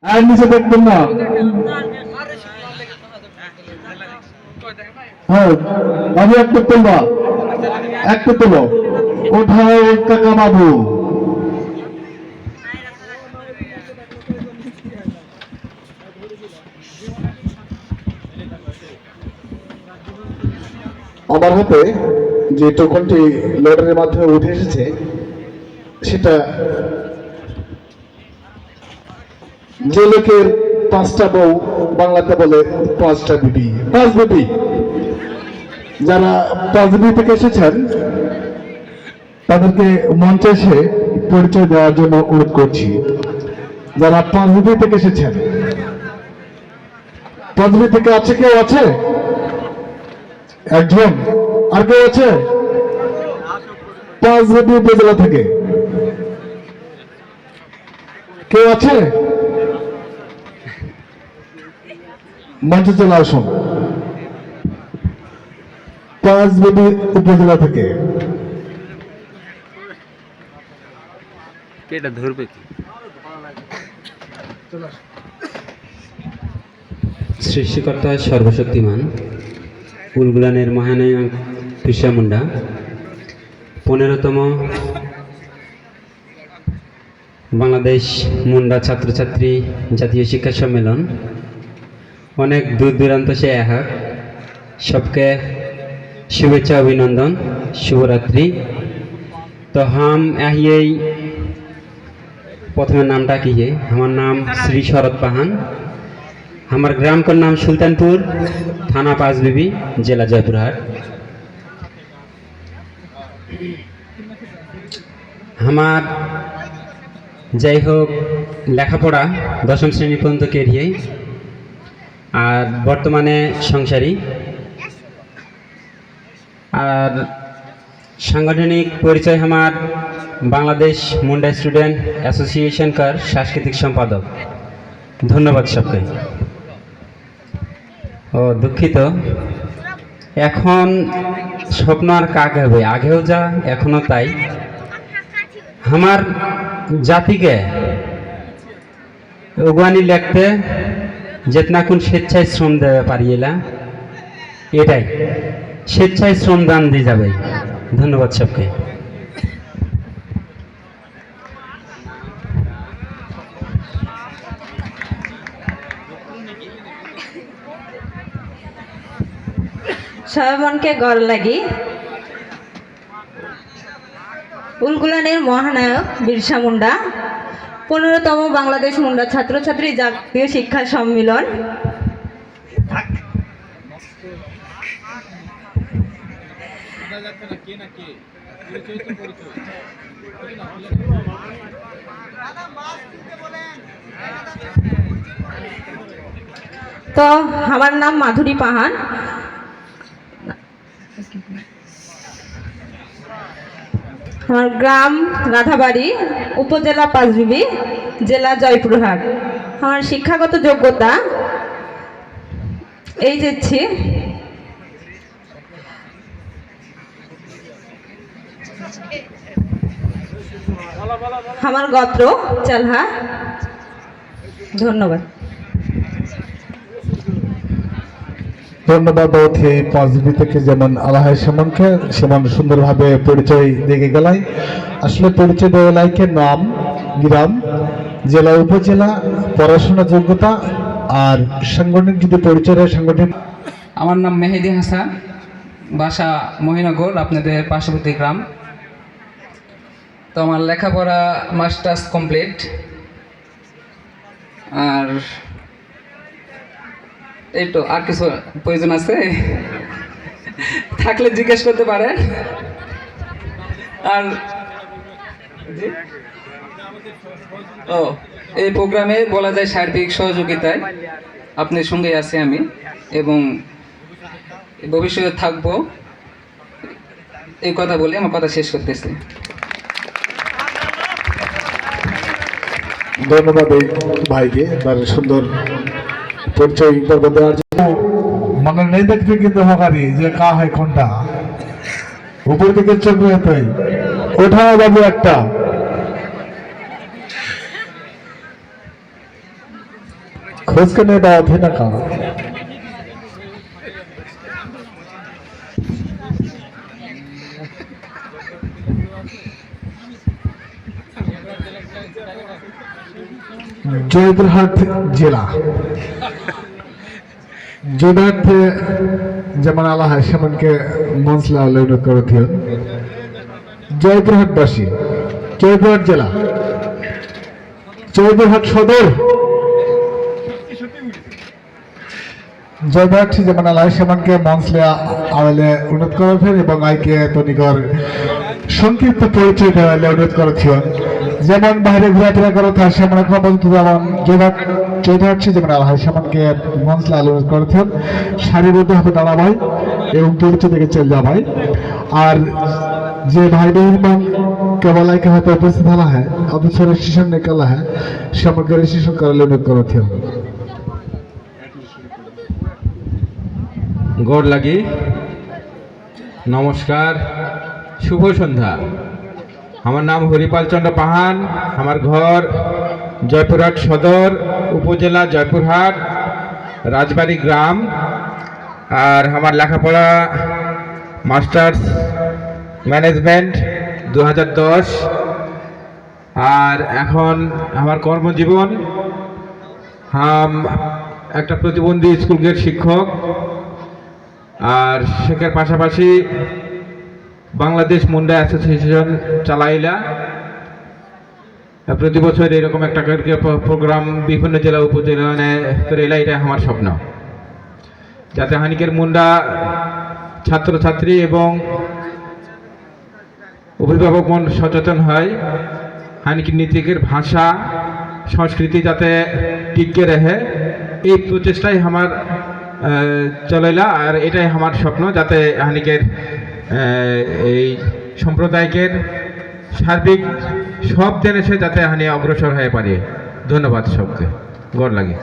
আর নিচে দেখবেন না। হ্যাঁ বাবু একটু তুলবা, একটু তুলো। কোথায় কাকা বাবু? আমার হাতে যে টোকনটি লটারির মাধ্যমে উঠে এসেছে সেটা যে লোকের 5টা বউ বাংলাতে বলে 5টা বিবি, 5 বিবি। যারা 5 বিবি থেকে এসেছেন তাদেরকে মঞ্চে এসে পরিচয় দেওয়ার জন্য অনুরোধ করছি। যারা 5 বিবি থেকে এসেছেন, 5 বিবি থেকে আছে কেউ? আছে একজন? আর কেউ আছে? 5 বিবি উপজেলা থেকে কেউ আছে? মঞ্চে চলে আসুন। 5 বিবি উপজেলা থেকে এটা ধরবে কি? সৃষ্টিকর্তা সর্বশক্তিমান, উলগুলানের মহানায়ক বিরসা মুন্ডা 15তম বাংলাদেশ মুন্ডা ছাত্রছাত্রী জাতীয় শিক্ষা সম্মেলন অনেক দূর দূরান্ত से आया है। सबके शुभेच्छा अभिनंदन, शुभरात्रि। तो हम यही प्रथम नामटा की है, हमारा नाम श्री शरद पाहान। हमारे ग्राम का नाम सुल्तानपुर, थाना 5 बिबी, जिला जयपुरहाट। हमार যাই হোক লেখাপড়া 10ম শ্রেণী পর্যন্ত কেরিয়ে আর বর্তমানে সংসারী। আর সাংগঠনিক পরিচয় আমার বাংলাদেশ মুন্ডা স্টুডেন্ট অ্যাসোসিয়েশন কার সাংস্কৃতিক সম্পাদক। ধন্যবাদ সবকে। ও দুঃখিত, এখন স্বপ্ন আর কাক হবে, আগেও যা এখনো তাই। আমার জাতিকে ওগানি লিখতে जितना कुन स्वेच्छाয় শ্রম দেওয়া পারিয়েলা, এটাই স্বেচ্ছায় শ্রম দান দিয়ে যাবে। ধন্যবাদ সবকে। সবাই মনকে গড় লাগি উলগুলানের মহানায়ক বিরসা মুন্ডা 15তম বাংলাদেশ মুন্ডা ছাত্রছাত্রী জাতীয় শিক্ষা সম্মেলন तो हमार नाम माधुरी पाहान। हमार ग्राम राधाबाड़ी, उपजेला 5 बिबी, जिला जयपुरहाट। हमार शिक्षागत योग्यता এই যাচ্ছি আমার গোত্র চালহা। ধন্যবাদ। ধন্যবাদ। এই 5 বিবি থেকে যেমন আলাহাই সেমনকে সেমন সুন্দরভাবে পরিচয় দিয়ে গেলাই। আসলে পরিচয় দেওয়া লাইকে নাম, গ্রাম, জেলা, উপজেলা, পড়াশোনা যোগ্যতা আর সাংগঠনিক যদি পরিচয় হয় সাংগঠনিক। আমার নাম মেহেদি হাসান, বাসা মহিনগর, আপনাদের পার্শ্ববর্তী গ্রাম। তো আমার লেখাপড়া মাস্টার্স কমপ্লিট। আর এই তো, আর কিছু প্রয়োজন আছে থাকলে জিজ্ঞেস করতে পারেন। আর ও এই প্রোগ্রামে বলা যায় সার্বিক সহযোগিতায় আপনার সঙ্গে আছি আমি এবং ভবিষ্যতে থাকবো, এই কথা বলে আমার কথা শেষ করতেছি। ধন্যবাদ এই ভাইকে তার সুন্দর পরিচয় পর্ব দেওয়ার জন্য। মনে নেই দেখতে কিন্তু হকারি যে কা হয় কোনটা উপর থেকে চোখ তাই ওঠা বাবু একটা খোঁজ কেনে বা অধীনা কা জয়পুরহাট জেলা জয়পুরহাট যেমন আলা হয় সেমনকে মঞ্চলা অনুরোধ করে থিও জয়পুরহাটবাসী জয়পুরহাট জেলা জয়পুরহাট সদর জয়পুরহাট যেমন আলা হয় সেমনকে মঞ্চলা আওয়ালে অনুরোধ করে ফের এবং আইকে তনিকর সংক্ষিপ্ত পরিচয় দেওয়া অনুরোধ করে থিও যেমন বাইরে ঘোরাফেরা করো তার সেমন এখন পর্যন্ত যেমন জয়পুরহাট যেমন আলা হয় সেমনকে মঞ্চলা অনুরোধ করে থিও সারিবদ্ধভাবে দাঁড়া ভাই এবং পরিচয় থেকে চলে যা ভাই আর যে ভাই বহন কেবল আইকে হয়তো উপস্থিত হলা है অথচ রেজিস্ট্রেশন নিকালা है সমগ্র রেজিস্ট্রেশন করার অনুরোধ করে থিও গড় লাগি নমস্কার শুভ সন্ধ্যা আমার নাম হরিপাল চন্দ্র পাহান আমার ঘর জয়পুরহাট সদর উপজেলা জয়পুরহাট রাজবাড়ি গ্রাম আর আমার লেখাপড়া মাস্টার্স ম্যানেজমেন্ট 2010 আর এখন আমার কর্মজীবন একটা প্রতিবন্ধী স্কুলের শিক্ষক আর শেখার পাশাপাশি বাংলাদেশ মুন্ডা অ্যাসোসিয়েশন চালাইলা প্রতি বছর এরকম একটা প্রোগ্রাম বিভিন্ন জেলা উপজেলা করেলা এটা আমার স্বপ্ন যাতে হানিকের মুন্ডা ছাত্রছাত্রী এবং অভিভাবক মন সচেতন হয় হানিকের নীতিকের ভাষা সংস্কৃতি যাতে টিকে রহে এই প্রচেষ্টাই আমার চলাইলা আর এটাই আমার স্বপ্ন যাতে হানিকের এই সম্প্রদায়কের সার্বিক সব জিনিসে যাতে হানি অগ্রসর হয়ে পারে ধন্যবাদ সবকে গড় লাগে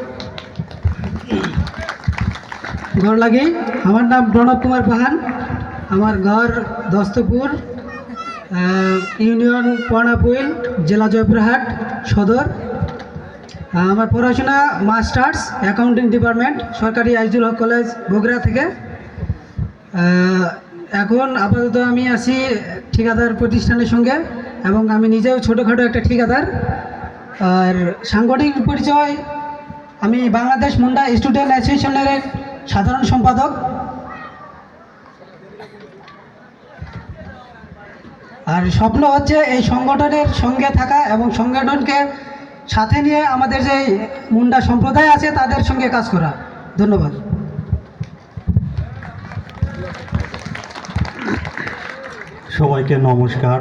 ঘর লাগে আমার নাম প্রণব কুমার পাহান আমার ঘর দস্তপুর ইউনিয়ন পর্ণাপুইল জেলা জয়পুরহাট সদর আমার পড়াশোনা মাস্টার্স অ্যাকাউন্টিং ডিপার্টমেন্ট সরকারি আইজুল হক কলেজ বগুড়া থেকে এখন আপাতত আমি আছি ঠিকাদার প্রতিষ্ঠানের সঙ্গে এবং আমি নিজেও ছোটোখাটো একটা ঠিকাদার আর সাংগঠনিক পরিচয় আমি বাংলাদেশ মুন্ডা স্টুডেন্ট অ্যাসোসিয়েশনের সাধারণ সম্পাদক আর স্বপ্ন হচ্ছে এই সংগঠনের সঙ্গে থাকা এবং সংগঠনকে সাথে নিয়ে আমাদের যে মুন্ডা সম্প্রদায় আছে তাদের সঙ্গে কাজ করা ধন্যবাদ সবাইকে নমস্কার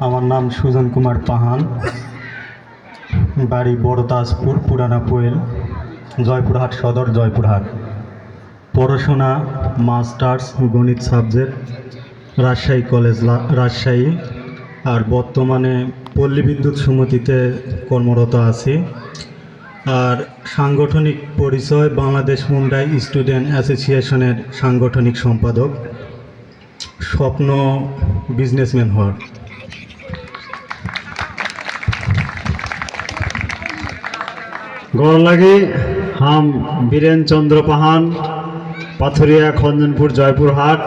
আমার নাম সুজন কুমার পাহান বাড়ি বড়তাজপুর পুরানা পোয়েল জয়পুরহাট সদর জয়পুরহাট পড়াশোনা মাস্টার্স গণিত সাবজেক্ট রাজশাহী কলেজ রাজশাহী আর বর্তমানে পল্লী বিদ্যুৎ সমিতিতে কর্মরত আছি আর সাংগঠনিক পরিচয় বাংলাদেশ মুন্ডা স্টুডেন্ট অ্যাসোসিয়েশনের সাংগঠনিক সম্পাদক স্বপ্ন বিজনেসম্যান হওয়ার गौर लगी हम बीरेन चंद्र पाहान पाथरिया खंजनपुर जयपुर हाट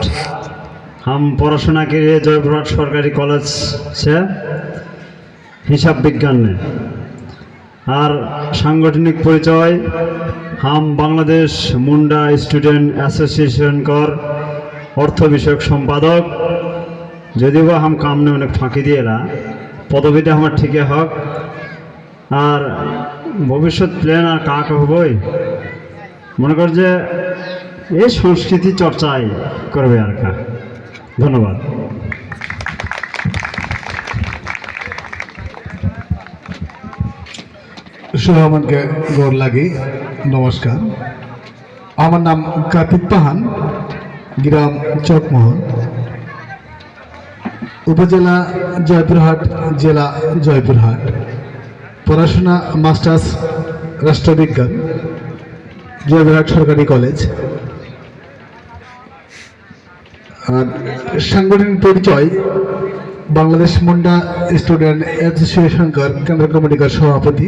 हम पढ़ाशोना के लिए जयपुरहाट सरकारी कॉलेज से हिसाब विज्ञान में और सांगठनिक परिचय हम बांग्लादेश मुंडा स्टूडेंट एसोसिएशन कर अर्थ विषयक सम्पादक यदिव हम काम ने अनेक फाँकी दिए पदवीटा हमार ठीक हक और भविष्य प्लान और काके हबई मन कर ये संस्कृति चर्चाई करबे और का धन्यवाद सुरहमान के गौर लगी नमस्कार আমার নাম কার্তিক পাহান গ্রাম চকমোহন উপজেলা জয়পুরহাট জেলা জয়পুরহাট পড়াশোনা মাস্টার্স রাষ্ট্রবিজ্ঞান জয়পুরহাট সরকারি কলেজ আর সাংগঠনিক পরিচয় বাংলাদেশ মুন্ডা স্টুডেন্ট অ্যাসোসিয়েশন কেন্দ্র কমিটির সভাপতি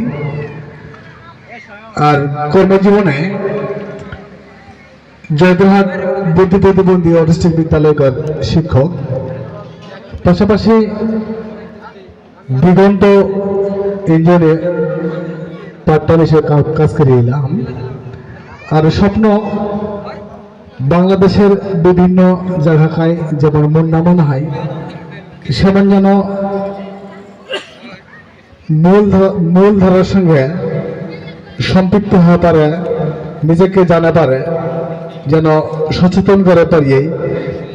আর কর্মজীবনে জয়পুরহাট বুদ্ধি প্রতিবন্ধী অটিস্টিক বিদ্যালয়কার শিক্ষক, পাশাপাশি দিগন্ত ইঞ্জিনে পার্ট টাইম হিসেবে কাজ করে এলাম। আর স্বপ্ন বাংলাদেশের বিভিন্ন জায়গায় যেমন মন হয় সেমন যেন মূলধারার সঙ্গে সম্পৃক্ত হতে পারে, নিজেকে জানা পারে, যেন সচেতন করে পারিয়ে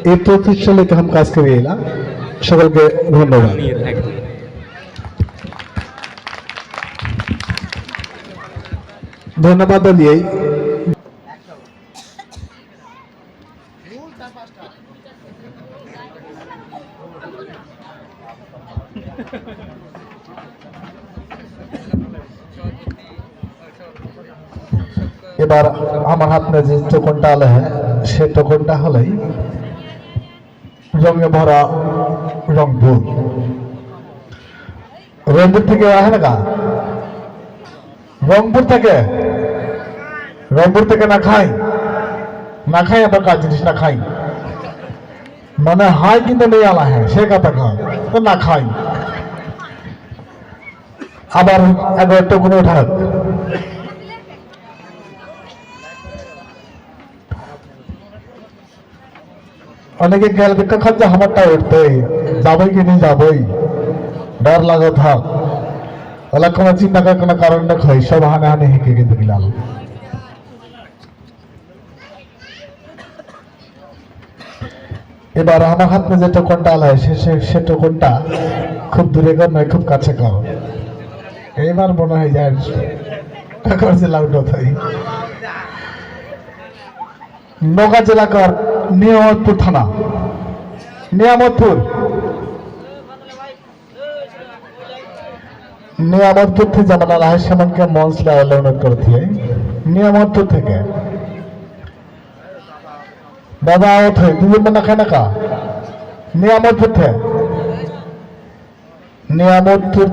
এই প্রতিষ্ঠানে কাজ করে এলাম। সকলকে ধন্যবাদ। ধন্যবাদ দিয়েই এবার আমার হাতে যে টোকনটা আলে সে টোকনটা হলেই রঙে ভরা রংপুর। রংপুর থেকে আসে না কা? রংপুর থেকে না খাই আবার কাজ জিনিস না খাই মানে হাই কিন্তু নেই আলা হ্যাঁ সে কথা খায় তো না খাই। আবার একবার টোকন ওঠাক অনেকে গেল দেখা খাচ্ছে আমারটা উঠতে যাবই কি নিয়ে যাবই, ডর লাগো থাক ওলা কোনো চিন্তা করার কোনো কারণ না খাই, সব হানে হেঁকে কিন্তু গেলাম। এবার আমার হাতে যে টোকনটা আলায় সে টোকনটা খুব দূরে কর নয়, খুব কাছে কর। এবার মনে হয় যায় নওগাঁ জেলাকার নিয়ামতপুর থানা, নিয়ামতপুর থেকে যেমন আল্লাহ সেমনকে মঞ্চ অনুরোধ করতে নিয়ামতপুর থেকে দাদা আওত হয় দুজন না খায় না কা নিয়ামতপুর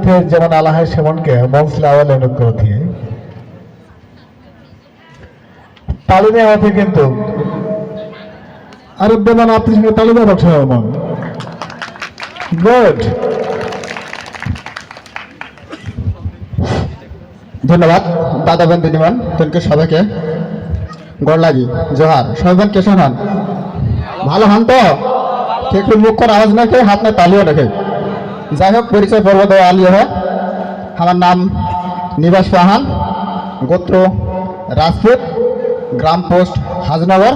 থেকে যেমন আল্লাহ সেমনকে মঞ্চ অনুরোধ করতে তালি নেওয়া হতে কিন্তু আরে বেমান আপনি সঙ্গে তালি দেওয়া মন গুড। ধন্যবাদ দাদা বন্ধু নিমান তোকে সবাইকে গড় লাগি জোহার। সবাই কেসন হন, ভালো হন তো? একটু মুখ করে আওয়াজ না খেয়ে হাত না তালিও রেখে। যাই হোক পরিচয় পর্ব দেওয়া আলিও হয়। আমার নাম নিবাস পাহান, গোত্র রাজপুত, গ্রাম পোস্ট হাজনগর,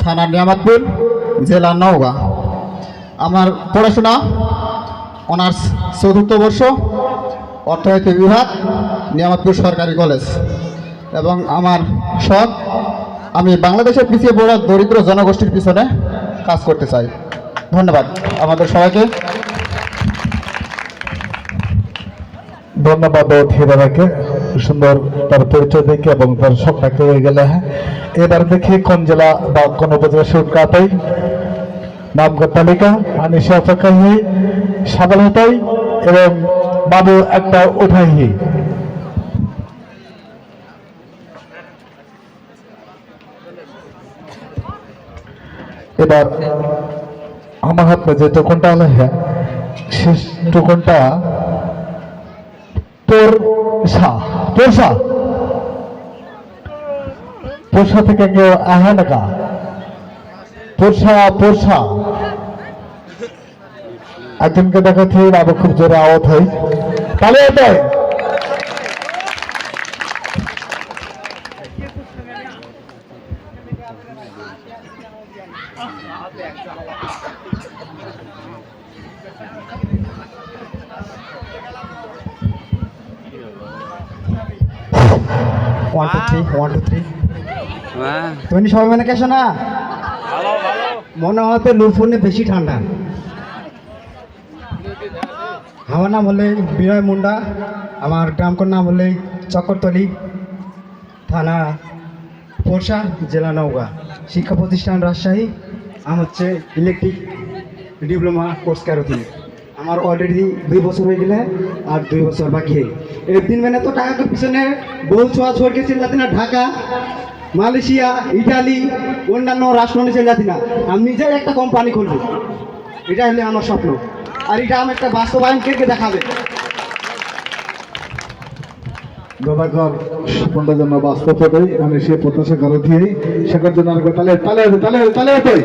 থানা নিয়ামতপুর, জেলা নওগাঁ। আমার পড়াশোনা অনার্স ৪র্থ বর্ষ, অর্থনীতি বিভাগ, নিয়ামতপুর সরকারি কলেজ। এবং আমার শখ আমি বাংলাদেশের পিছিয়ে পড়া দরিদ্র জনগোষ্ঠীর পিছনে কাজ করতে চাই। ধন্যবাদ আমাদের সবাইকে। ধন্যবাদ দাদাকে সুন্দর তার পরিচয় দেখে এবং তার স্বপ্নকে হয়ে গেলে। হ্যাঁ, এবার দেখি কোন জেলা বা কোন উপজেলা সুরকা পাই নামকর তালিকা আমি সে অপেক্ষায় হই সাবল হতাই এবং বাবু একটা উঠাই হই। এবার আমার হাতে যে টোকনটা হলো হ্যাঁ শেষ টোকনটা পোরশা থেকে কেউ আহে না কা? পোরশা একজনকে দেখাচ্ছি আবার খুব জোরে আওয়াজ হয় তাহলে এটাই তুমি সবাই মানে কেসো না মনে হতে লুরফুনে বেশি ঠান্ডা। আমার নাম হলে বিনয় মুন্ডা, আমার গ্রামকর নাম হলে চক্করতলি, থানা পোরশা, জেলা নওগাঁ, শিক্ষা প্রতিষ্ঠান রাজশাহী। আমি হচ্ছে ইলেকট্রিক ডিপ্লোমা কোর্স ক্যারোথিন। আমার অলরেডি 2 বছর হয়ে গেলে আর 2 বছর বাকি এই 3 মहीने তো টাকার পিছনে বহু ছোঁয়া छोड़ के চিল্লাতি না ঢাকা মালয়েশিয়া ইটালি অন্যান্য রাষ্ট্রে চিল্লাতি না আমি নিজেই একটা কোম্পানি খুলব এটা হলো আমার স্বপ্ন আর এটা আমি একটা বাস্তবায়ন কে দেখাবে দাদাকর স্বপ্নটা যেন বাস্তব হতেই আমি সে প্রত্যাশা করে দিয়েই শেখার জন্য আর তালে তালে তালে তালে হতোই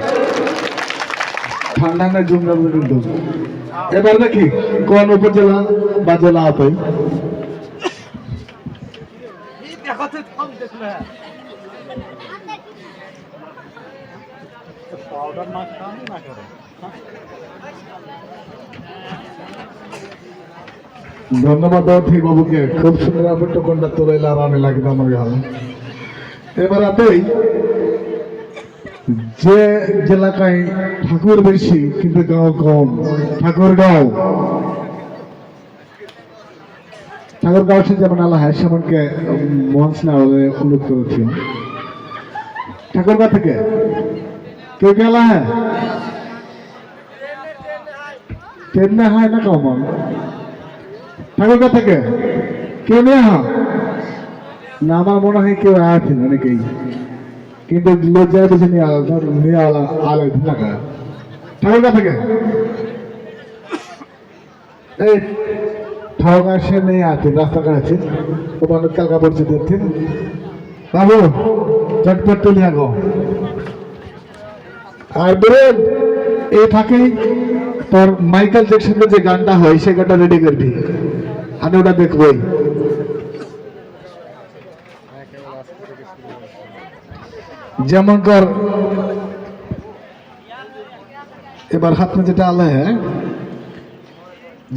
ঠান্ডা না জমবে কিন্তু এবার দেখি কোন উপজেলা বা জেলা হতোই ধন্যবাদ ঠিক বাবুকে খুব সুন্দর আপনি টোকনটা তোলাইলে আরামে লাগবে আমার গালে এবার আপনি যে এলাকায় ঠাকুর বেশি কিন্তু গাঁও কম ঠাকুরগাঁও সে যেমন আল্লাহ সেমনকে মঞ্চ না হলে অনুরোধ করেছি ঠাকুরগাঁও থেকে কেউ গেলা হ্যাঁ ট্রেনে হয় না কমন ঠাকুরগাঁও থেকে কেউ নিয়ে না আমার মনে হয় কেউ আছেন অনেকেই কিন্তু লজ্জায় বেশি নিয়ে আলো থাকা ঠাকুরগাঁও থেকে এই ঠাকুরগাঁও সে নিয়ে আছেন রাস্তাঘাট আছেন ওখানে কালকা পরিচিত আছেন বাবু চটপট তুলে আগো আর বেরোন এই ফাঁকেই তোর মাইকেল জ্যাকসনের যে গানটা হয় সেই গানটা রেডি করবি আমি ওটা দেখবই যেমন কর এবার হাত में যেটা আল্লাহ है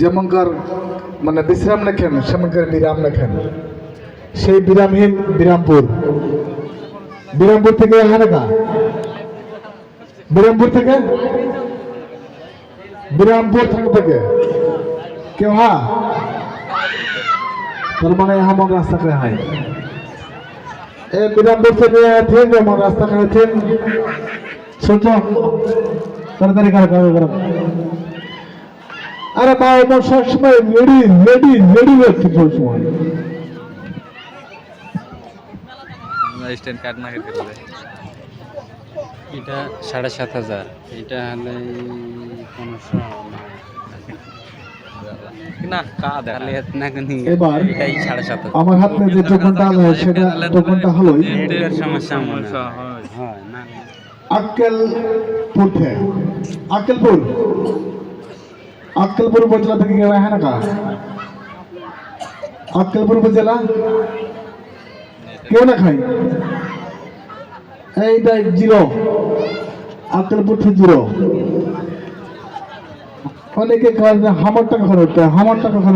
যেমন কর মানে বিশ্রাম রাখেন সেমন করে বিরাম রাখেন সেই বিরামহীন বিরামপুর থেকে হানাকা বিরামপুর থেকে কেউ হ্যাঁ তার মানে আমার রাস্তা কে হয় এই বিরামপুর থেকে আছেন আমার রাস্তা খাচ্ছেন সোচো তাড়াতাড়ি করো আরে মা আমার সবসময় রেডি হচ্ছে সবসময় স্ট্যান্ড কার্ড না কেটে দেবে এটা 7,500 এটা হলে 1500 না কা দেখালে না কোনি এবার এটাই 7,500 আমার হাতে যে টোকনটা আছে সেটা টোকনটা হলো নেটের সমস্যা হয় না আক্কেলপুর উপজেলা থেকে কেউ হ্যাঁ না আক্কেলপুর উপজেলা কেউ না খাই এইটা 0 আক্কেলপুর থেকে 0 অনেকে কাজ আমার টাকা খরচ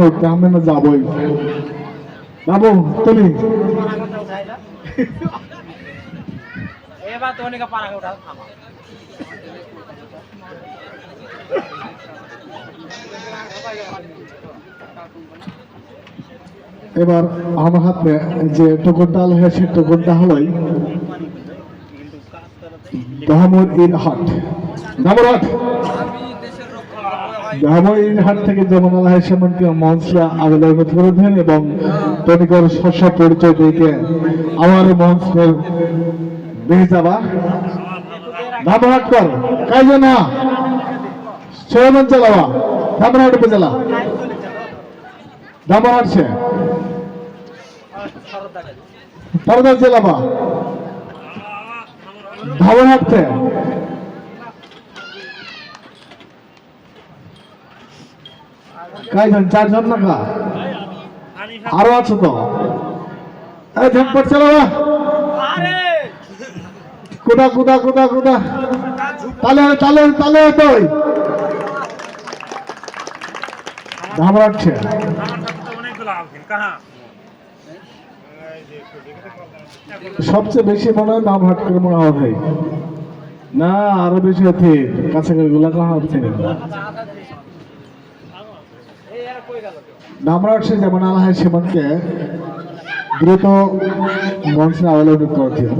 উঠতে আমি না যাবই বাবু তুমি এবার আমার হাতে যে টোকনটা আছে সেই টোকনটা হলোই হাট থেকে যেমন আল্লাহ সেমনকে মঞ্চরা আবেদন করেছেন এবং তনিকর শস্য পরিচয় দিকে আমার মঞ্চের দেখে যাবা ধামরাট কর কাজ না সৈমন চালাবা ধামরাট উপজেলা ধামরাট সে সরদার জেলাবা ধামরাট থেকে কয়জন 4 জন না আরো আছে তো এই ঝটপট চলো কুদা তালে তোই ধামরাচ্ছে সবচেয়ে বেশি মনে হয় ধামরাট করে মনে হয় না আরো বেশি আছে কাছাকাছি গুলা কাহা হচ্ছে ধামরাটে যেমন আল্লাহ সেমনকে দ্রুত মঞ্চে আবেদন করেছিল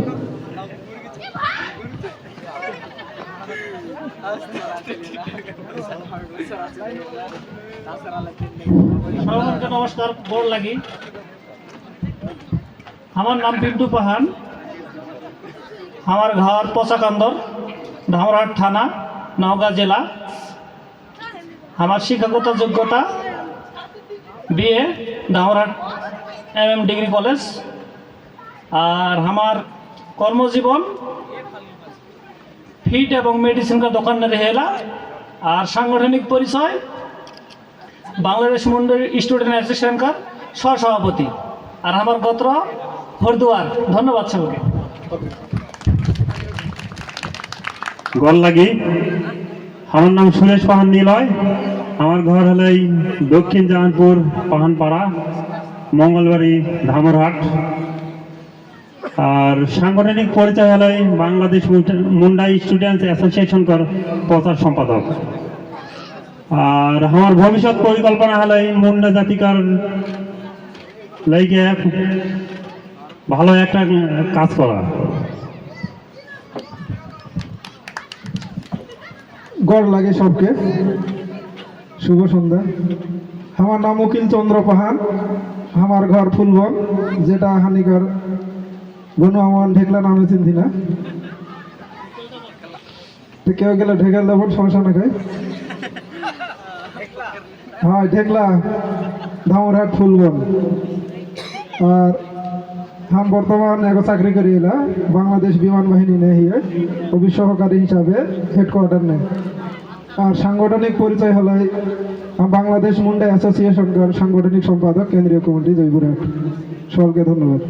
সবাইকে নমস্কার, গোড় লাগি। আমার নাম পিন্টু পাহান, আমার ঘর পচাকান্দর, ধামরাহাট থানা, নওগাঁ জেলা। আমার শিক্ষাগত যোগ্যতা বিএ ধামরাহাট MM ডিগ্রি কলেজ। আর আমার কর্মজীবন ফিট এবং মেডিসিন का দোকান रहेला। আর সাংগঠনিক পরিচয় বাংলাদেশ মুন্ডা স্টুডেন্ট অ্যাসোসিয়েশন का সহসভাপতি। আর আমার গোত্র হরদুয়ার। ধন্যবাদ সবাইকে। গল লাগি। আমার নাম সুরেশ পাহান নিলয়। আমার ঘর হলো এই দক্ষিণ জাহানপুর পাহানপাড়া, মঙ্গলবাড়ি, ধামরহাট। আর সাংগঠনিক পরিচয় হলো এই বাংলাদেশ মুন্ডা স্টুডেন্ট অ্যাসোসিয়েশন প্রচার সম্পাদক। আর আমার ভবিষ্যৎ পরিকল্পনা হলো এই মুন্ডা জাতিকার লাইকে ভালো একটা কাজ করা। গড় লাগে সবকে শুভ সন্ধ্যা। আমার নাম উকিল চন্দ্র পাহান। আমার ঘর ফুলবন, যেটা হানিকর বনু আমার ঢেকলা নামে চিনতি না, তো কেউ গেলে ঢেকেল দেব, সমস্যা না খাই। হ্যাঁ, ঢেকলা ধামরহাট ফুলবন। আর हम বর্তমান এগো চাকরি করি এলা বাংলাদেশ বিমান বাহিনী নে হিয়ে অফিস সহকারী হিসাবে হেডকোয়ার্টার নে। আর সাংগঠনিক পরিচয় হলো বাংলাদেশ মুন্ডা অ্যাসোসিয়েশনকার সাংগঠনিক সম্পাদক, কেন্দ্রীয় কমিটি, জয়পুরহাট। সকলকে ধন্যবাদ।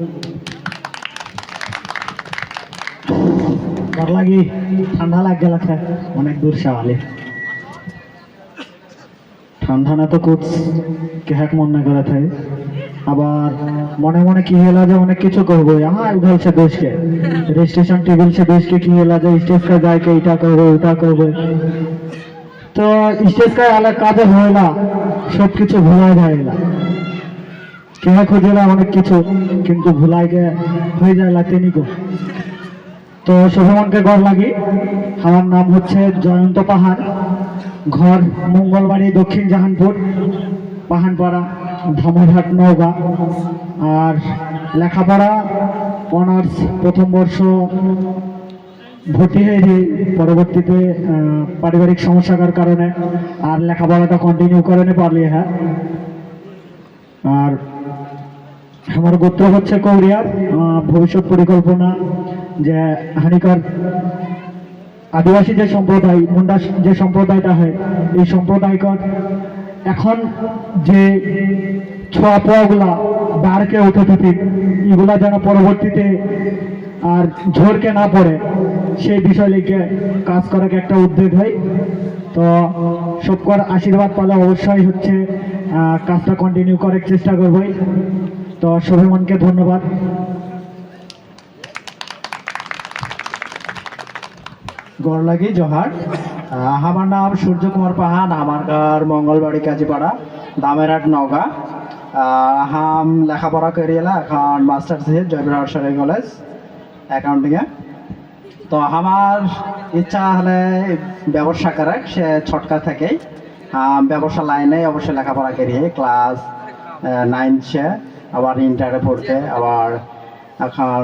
লাগি ঠান্ডা লাগ গেল, অনেক দূর সাওয়ালে ঠান্ডা না তো কুছ কেহাক মন না করে থাকে। আবার মনে মনে কি হলা যে অনেক কিছু করবো। হ্যাঁ, उधर से देश के रजिस्ट्रेशन टेबल से देश के की हला যে স্টেজ का जाए के इटा করবো ওটা করবো, তো স্টেজ का अलग কাজে হয় না, সব কিছু ভুলাই যায় না। কেহা খুঁজেলা অনেক কিছু, কিন্তু ভুলাই গে হয়ে যায় লাতেনি গো। তো শুভমনকে গড় লাগি। আমার নাম হচ্ছে জয়ন্ত পাহাড়, ঘর মঙ্গলবাড়ি, দক্ষিণ জাহানপুর, পাহানপাড়া, ধামরহাট, নওগাঁ। আর লেখাপড়া অনার্স প্রথম বর্ষ ভর্তি হয়েছি, পরবর্তীতে পারিবারিক সমস্যার কারণে আর লেখাপড়াটা কন্টিনিউ করে নি পারলি। হ্যাঁ, আর আমার গোত্র হচ্ছে কৌরিয়ার। ভবিষ্যৎ পরিকল্পনা যে হানিকার আদিবাসী যে সম্প্রদায়, মুন্ডা যে সম্প্রদায়টা হয়, এই সম্প্রদায়কর এখন যে ছোঁয়া পোয়াগুলা বাড়কে উঠে থাকে, এগুলা যেন পরবর্তীতে আর ঝড়কে না পড়ে, সেই বিষয় লিখে কাজ করার একটা উদ্যোগ হয়। তো সবকর আশীর্বাদ পালে অবশ্যই হচ্ছে কাজটা কন্টিনিউ করার চেষ্টা করবই। তো শুভমনকে ধন্যবাদ। গড় লাগি জোহার। আমার নাম সূর্য কুমার পাহান। আমার ঘর মঙ্গলবাড়ি, কাজীপাড়া, দামেরহাট, নওগাঁ। হাম লেখাপড়া করিয়েলা, এখন মাস্টার্স হিসেবে জয়পুরহাট সরকারি কলেজ অ্যাকাউন্টিংয়ে। তো আমার ইচ্ছা হলে ব্যবসা করার, সে ছটকা থেকেই ব্যবসা লাইনে অবশ্যই লেখাপড়া করিয়ে ক্লাস 9 সে আবার ইন্টারে পড়তে, আবার এখন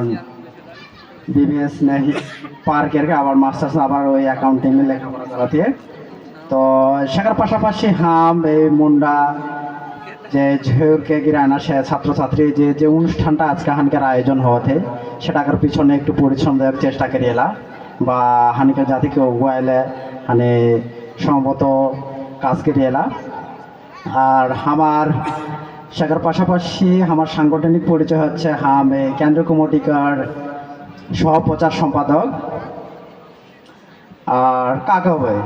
BBS नहीं পার্কের আবার মাস্টার্স, আবার ওই অ্যাকাউন্টিংয়ে লেখাপড়া করাতে। তো শেখার পাশাপাশি হাম এই মুন্ডা যে ঝেউরকে গিরানা সে ছাত্রছাত্রী যে অনুষ্ঠানটা আজকে হানিকার আয়োজন হওয়াতে সেটাকার পিছনে একটু পরিশ্রম দেওয়ার চেষ্টা করিয়েলা, বা হানিকার জাতিকে উগাইলে মানে সম্ভবত কাজ করিয়েলা। আর আমার শেখার পাশাপাশি আমার সাংগঠনিক পরিচয় হচ্ছে হাম এই কেন্দ্রীয় কমিটিকার সহপ্রচার সম্পাদক। আর কাকা ভাই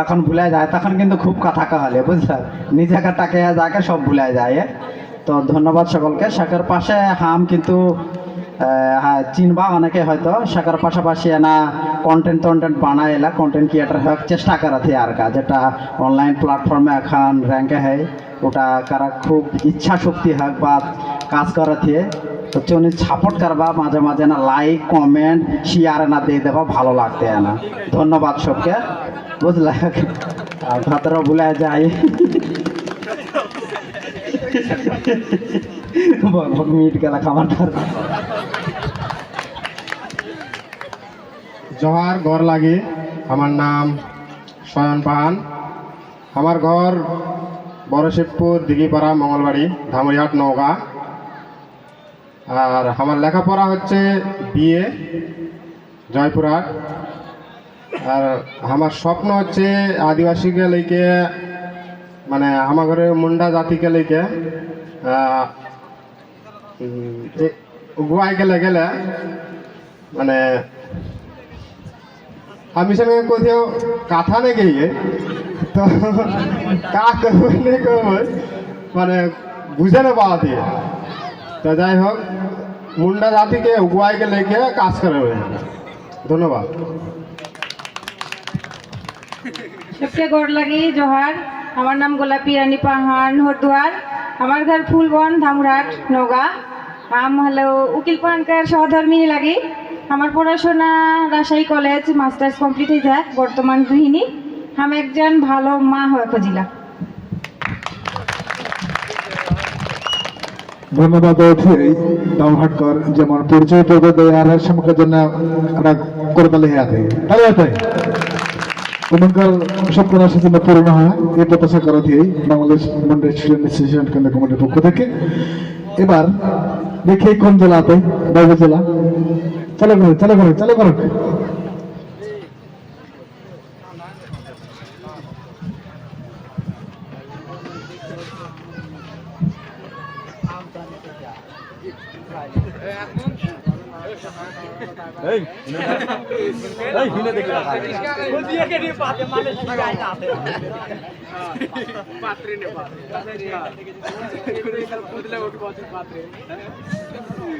এখন ভুলাই যায়, তখন কিন্তু খুব কথা কাহালে বুঝলেন, নিজেকে টাকে যাকে সব ভুলাই যায়। তো ধন্যবাদ সকলকে। শেখার পাশে হাম কিন্তু হ্যাঁ চিনবা অনেকে হয়তো, শেখার পাশাপাশি না কন্টেন্ট বানায় এলা, কন্টেন্ট ক্রিয়েটার হওয়ার চেষ্টা করাতে আর কাজ, যেটা অনলাইন প্ল্যাটফর্মে এখন র্যাঙ্কে হয়, ওটা কারা খুব ইচ্ছা শক্তি হোক বা কাজ করাতে হচ্ছে উনি সাপোর্ট করবা, মাঝে মাঝে না লাইক কমেন্ট শেয়ার না দিয়ে দেবা, ভালো লাগতে না। ধন্যবাদ সবকে বুঝলে। আর ভাতরা ভুলে যায় মিট গেলা খাবারটার জহার ঘর লাগে আমার নাম শয়ন পাহান আমার ঘর বড়শিবপুর দিঘিপাড়া মঙ্গলবাড়ি ধামরিহাট নওগাঁ আর আমার লেখাপড়া হচ্ছে বিএ জয়পুরহাট আর আমার স্বপ্ন হচ্ছে আদিবাসীকে লেকে মানে আমার ঘরে মুন্ডা জাতিকে লেকে গুয়াই গেলে গেলে মানে আমি সঙ্গে কোথাও কাথা নেই গিয়ে তো কা করবো মানে বুঝে না পাওয়া দিয়ে তো যাই হোক মুন্ডা জাতিকে গুয়াইকে লেগে কাজ করে ধন্যবাদ सबके गोड़ लगी जोहार हमार नाम गोलापी रानी पाहान हरदुआर हमार घर फूलबन धामराट नौगा हम हलो उकिल पानकर सहधर्मिनी लगी हमार पढ़ाशोना राजशाही कलेज मास्टार्स कमप्लीट हो जाए बर्तमान गृहिणी हम एकजन भालो मा हয়ে खुजिला ধন্যবাদ দামহাটকর যেমন পরিচয় পর্ব দেয় আর সমকের জন্য একটা করতালি আছে তাহলে তাই উমনকার স্বপ্ন আসার জন্য পূর্ণ হয় এই প্রত্যাশা করা দিয়েই বাংলাদেশ মুন্ডা স্টুডেন্ট অ্যাসোসিয়েশন কেন্দ্র কমিটির পক্ষ থেকে এবার দেখি কোন জেলাতে বাইরে জেলা চালু করুন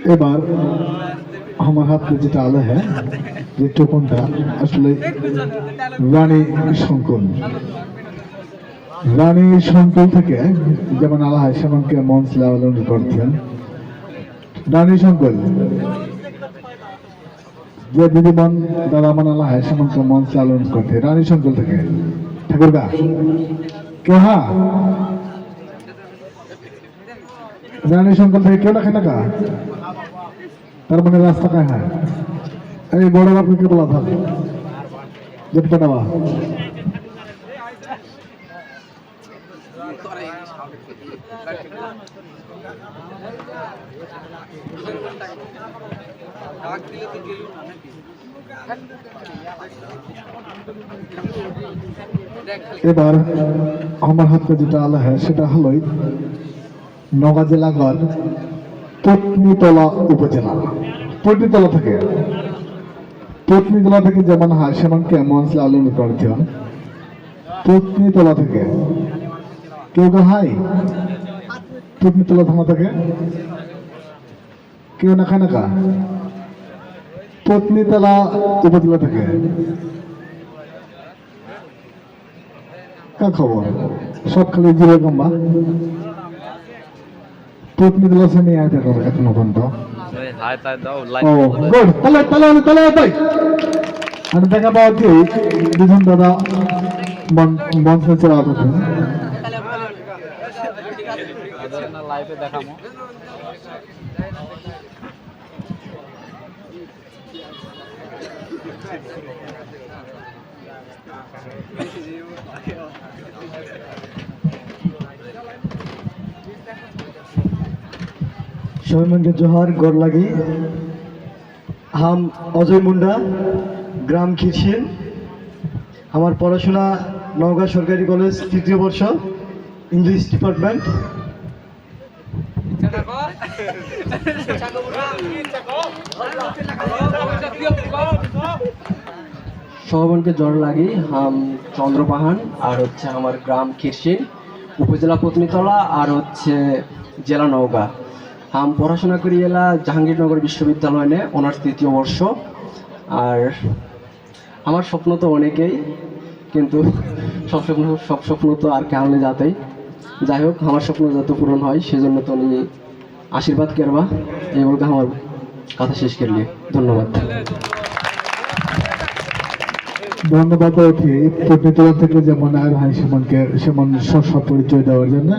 এবার আমার হাতে যেটা আলো হ্যাঁ যে টোকনটা আসলে রানী সংকুল থেকে যেমন আলা হয় সেমনকে মঞ্চ লেভেল করছেন রানী সংকুল যে দিদিমন দাদা মানালা হয় সেমনকে মঞ্চ চালন করতে রানী সংকুল থেকে ঠাকুরগা কে হ্যাঁ রানী সংকুল থেকে কেউ না কা তার মানে রাস্তা কায় হয় এই বড় বাপকে বলা থাকে যেটা নেওয়া এবার আমার হাতে যেটা আলো হয় সেটা হলোই নওগাঁ জেলা ঘর পত্নীতলা উপজেলা পত্নীতলা থেকে যেমন হয় সেমনকে মঞ্চ আলোন করছেন পত্নীতলা থেকে কেউ কেউ হাই পত্নীতলা থানা থেকে কেউ না খায় না কা পত্নীতলা উপজেলা থেকে কা খবর সব খালি জিরো কম্বা পত্নীতলা সে নিয়ে আইতে হবে এখনো পর্যন্ত ও গুড তাহলে আমি দেখা পাওয়া কি দুজন দাদা মঞ্চে চলে আসছেন সবাই जोहार गोर लगी हम अजय मुंडा ग्राम खिरशिन हमार पढ़ाशोना नौगाঁ सरकारी कलेज तृतीय वर्ष इंग्लिश डिपार्टमेंट সবাই जोर लगी हम चंद्र पाहान और हे हमार ग्राम खिरशिन उपजेला पत्नीतला और हे जिला नौगाঁ हम पढ़ाशोना करी एला जहांगीरनगर विश्वविद्यालय ने अनार्स तृतीय वर्ष और हमार स्वप्न तो अनेकेई किन्तु सब स्वप्न तो और केमने जाते যাই হোক আমার স্বপ্ন যত পূরণ হয় সেজন্য তুমি আশীর্বাদ করবা এই বলতে আমার কথা শেষ করলি ধন্যবাদ ধন্যবাদ অতি প্রতিতলা থেকে যেমন আর ভাই সেমনকে সেমন সব পরিচয় দেওয়ার জন্য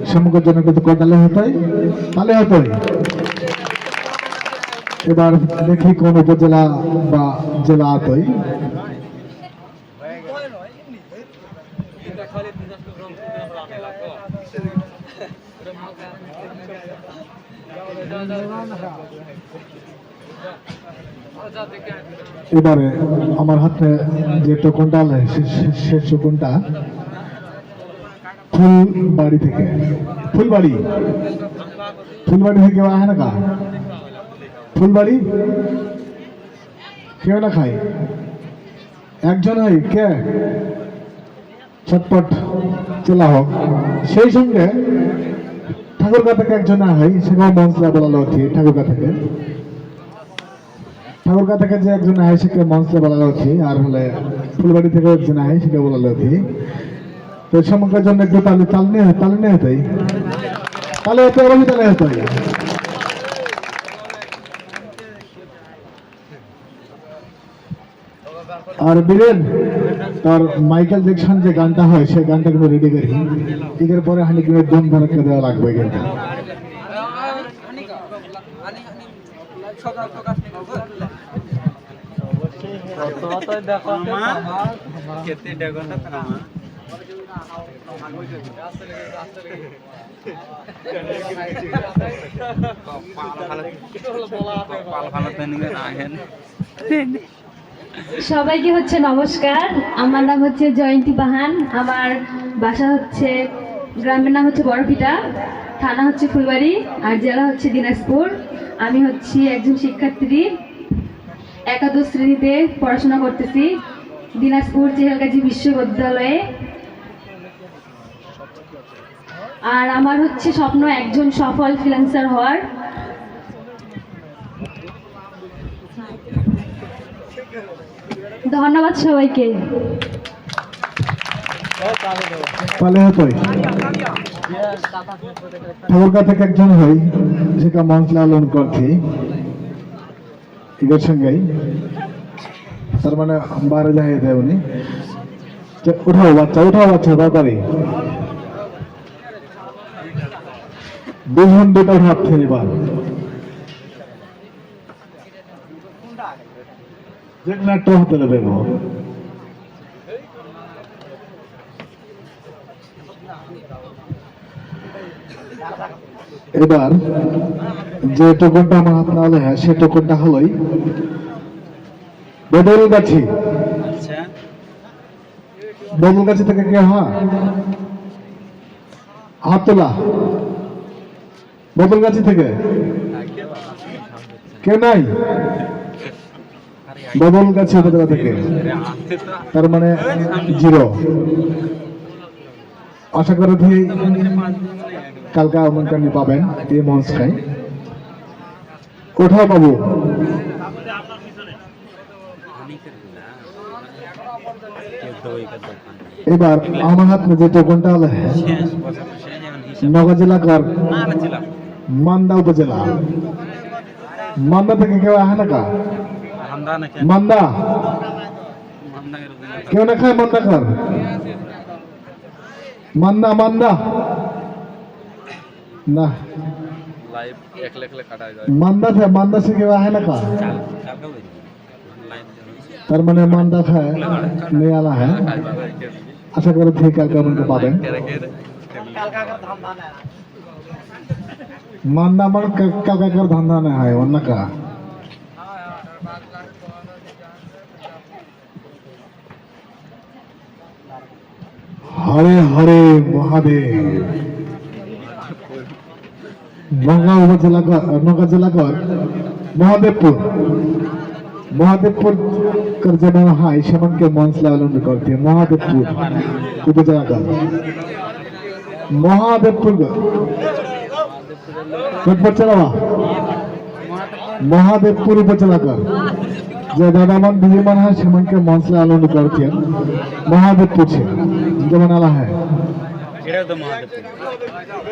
সেমনকে জন্য কিন্তু কটালে হতোই তাহলে হতোই। এবার দেখি কোন উপজেলা বা জেলা হতোই। এবারে আমার হাতে যে টোকনটা আছে সে টোকনটা ফুলবাড়ি থেকে ফুলবাড়ি থেকে আহে না কা ফুলবাড়ি কেউ না খায় একজন হয় কে চটপট চেলা হোক সেই সঙ্গে ঠাকুরগা থেকে একজন হয় সেখানে মঞ্চলা বলা হচ্ছে ঠাকুরগা থেকে যে একজন আহে সেকে মঞ্চলা বলা হচ্ছে আর হলে ফুলবাড়ি থেকে একজন আহে সেকে বলা হচ্ছে। তো সমগ্রের জন্য একটু তাল নিয়ে হতোই তাহলে হতো অবশ্যই তাহলে হতোই। আর বীরেন তোর মাইকেল জ্যাকসন যে গানটা হয় সেই গানটা কিন্তু রেডি করি এর পরে হানি কিন্তু দম ধারকে দেওয়া লাগবে কিন্তু সবাইকে হচ্ছে নমস্কার। আমার নাম হচ্ছে জয়ন্তী পাহান। আমার বাসা হচ্ছে গ্রামের নাম হচ্ছে বড়পিটা, থানা হচ্ছে ফুলবাড়ি আর জেলা হচ্ছে দিনাজপুর। আমি হচ্ছি একজন শিক্ষার্থী, একাদশ শ্রেণীতে পড়াশোনা করতেছি দিনাজপুর চেহেলগাজী বিশ্ববিদ্যালয়ে। আর আমার হচ্ছে স্বপ্ন একজন সফল ফ্রিল্যান্সার হওয়ার। ধন্যবাদ সবাইকে। তাহলে হতোই ঠাকুরগা থেকে একজন হই সেটা মঞ্চলা আলোন করছি এদের সঙ্গেই তার মানে বারে যাই দেয় উনি উঠাও বাচ্চা তাড়াতাড়ি 2 ঘন্টা ভাবতে এবার নাট্য হতে দেব। এবার যে টোকনটা আমার হাতে নাহলে হ্যাঁ সে টোকনটা হলোই বদলগাছি। বদলগাছি থেকে কে হাত তোলা বদলগাছি থেকে কে নাই বদলগাছি উপজেলা থেকে তার মানে 0। আশা করি কালকে আমন্ত্রণ পাবেন এই মঞ্চটাই কোথাও পাবো। এবার আমার হাত যে টোকনটা হলো নগর জেলা কর মান্দা উপজেলা। মান্দা থেকে কেউ আহে না কা মান্দা কেউ না খায় মান্দা কর মান্দা না মান্দা से কেউ আহে না কা তার মানে মান্দা খায় नहीं आला है। আশা করি ঠিক কালকে আপনারা পাবেন। মান্দা আমার কাকাকার ধান্দা না হয় অন্য কা হরে হরে মহাদেব। নওগাঁ উপজেলা নওগাঁ জেলা কর মহাদেবপুর कर जमा हाय शमन के मौसला आलून करते हैं महादेवपुर उपजেলা का महादेवपुर महादेवपुर उपজেলা का जो दादामन विजयमान है शमन के मौसला आलून करते हैं महादेवपुर से जमा आला है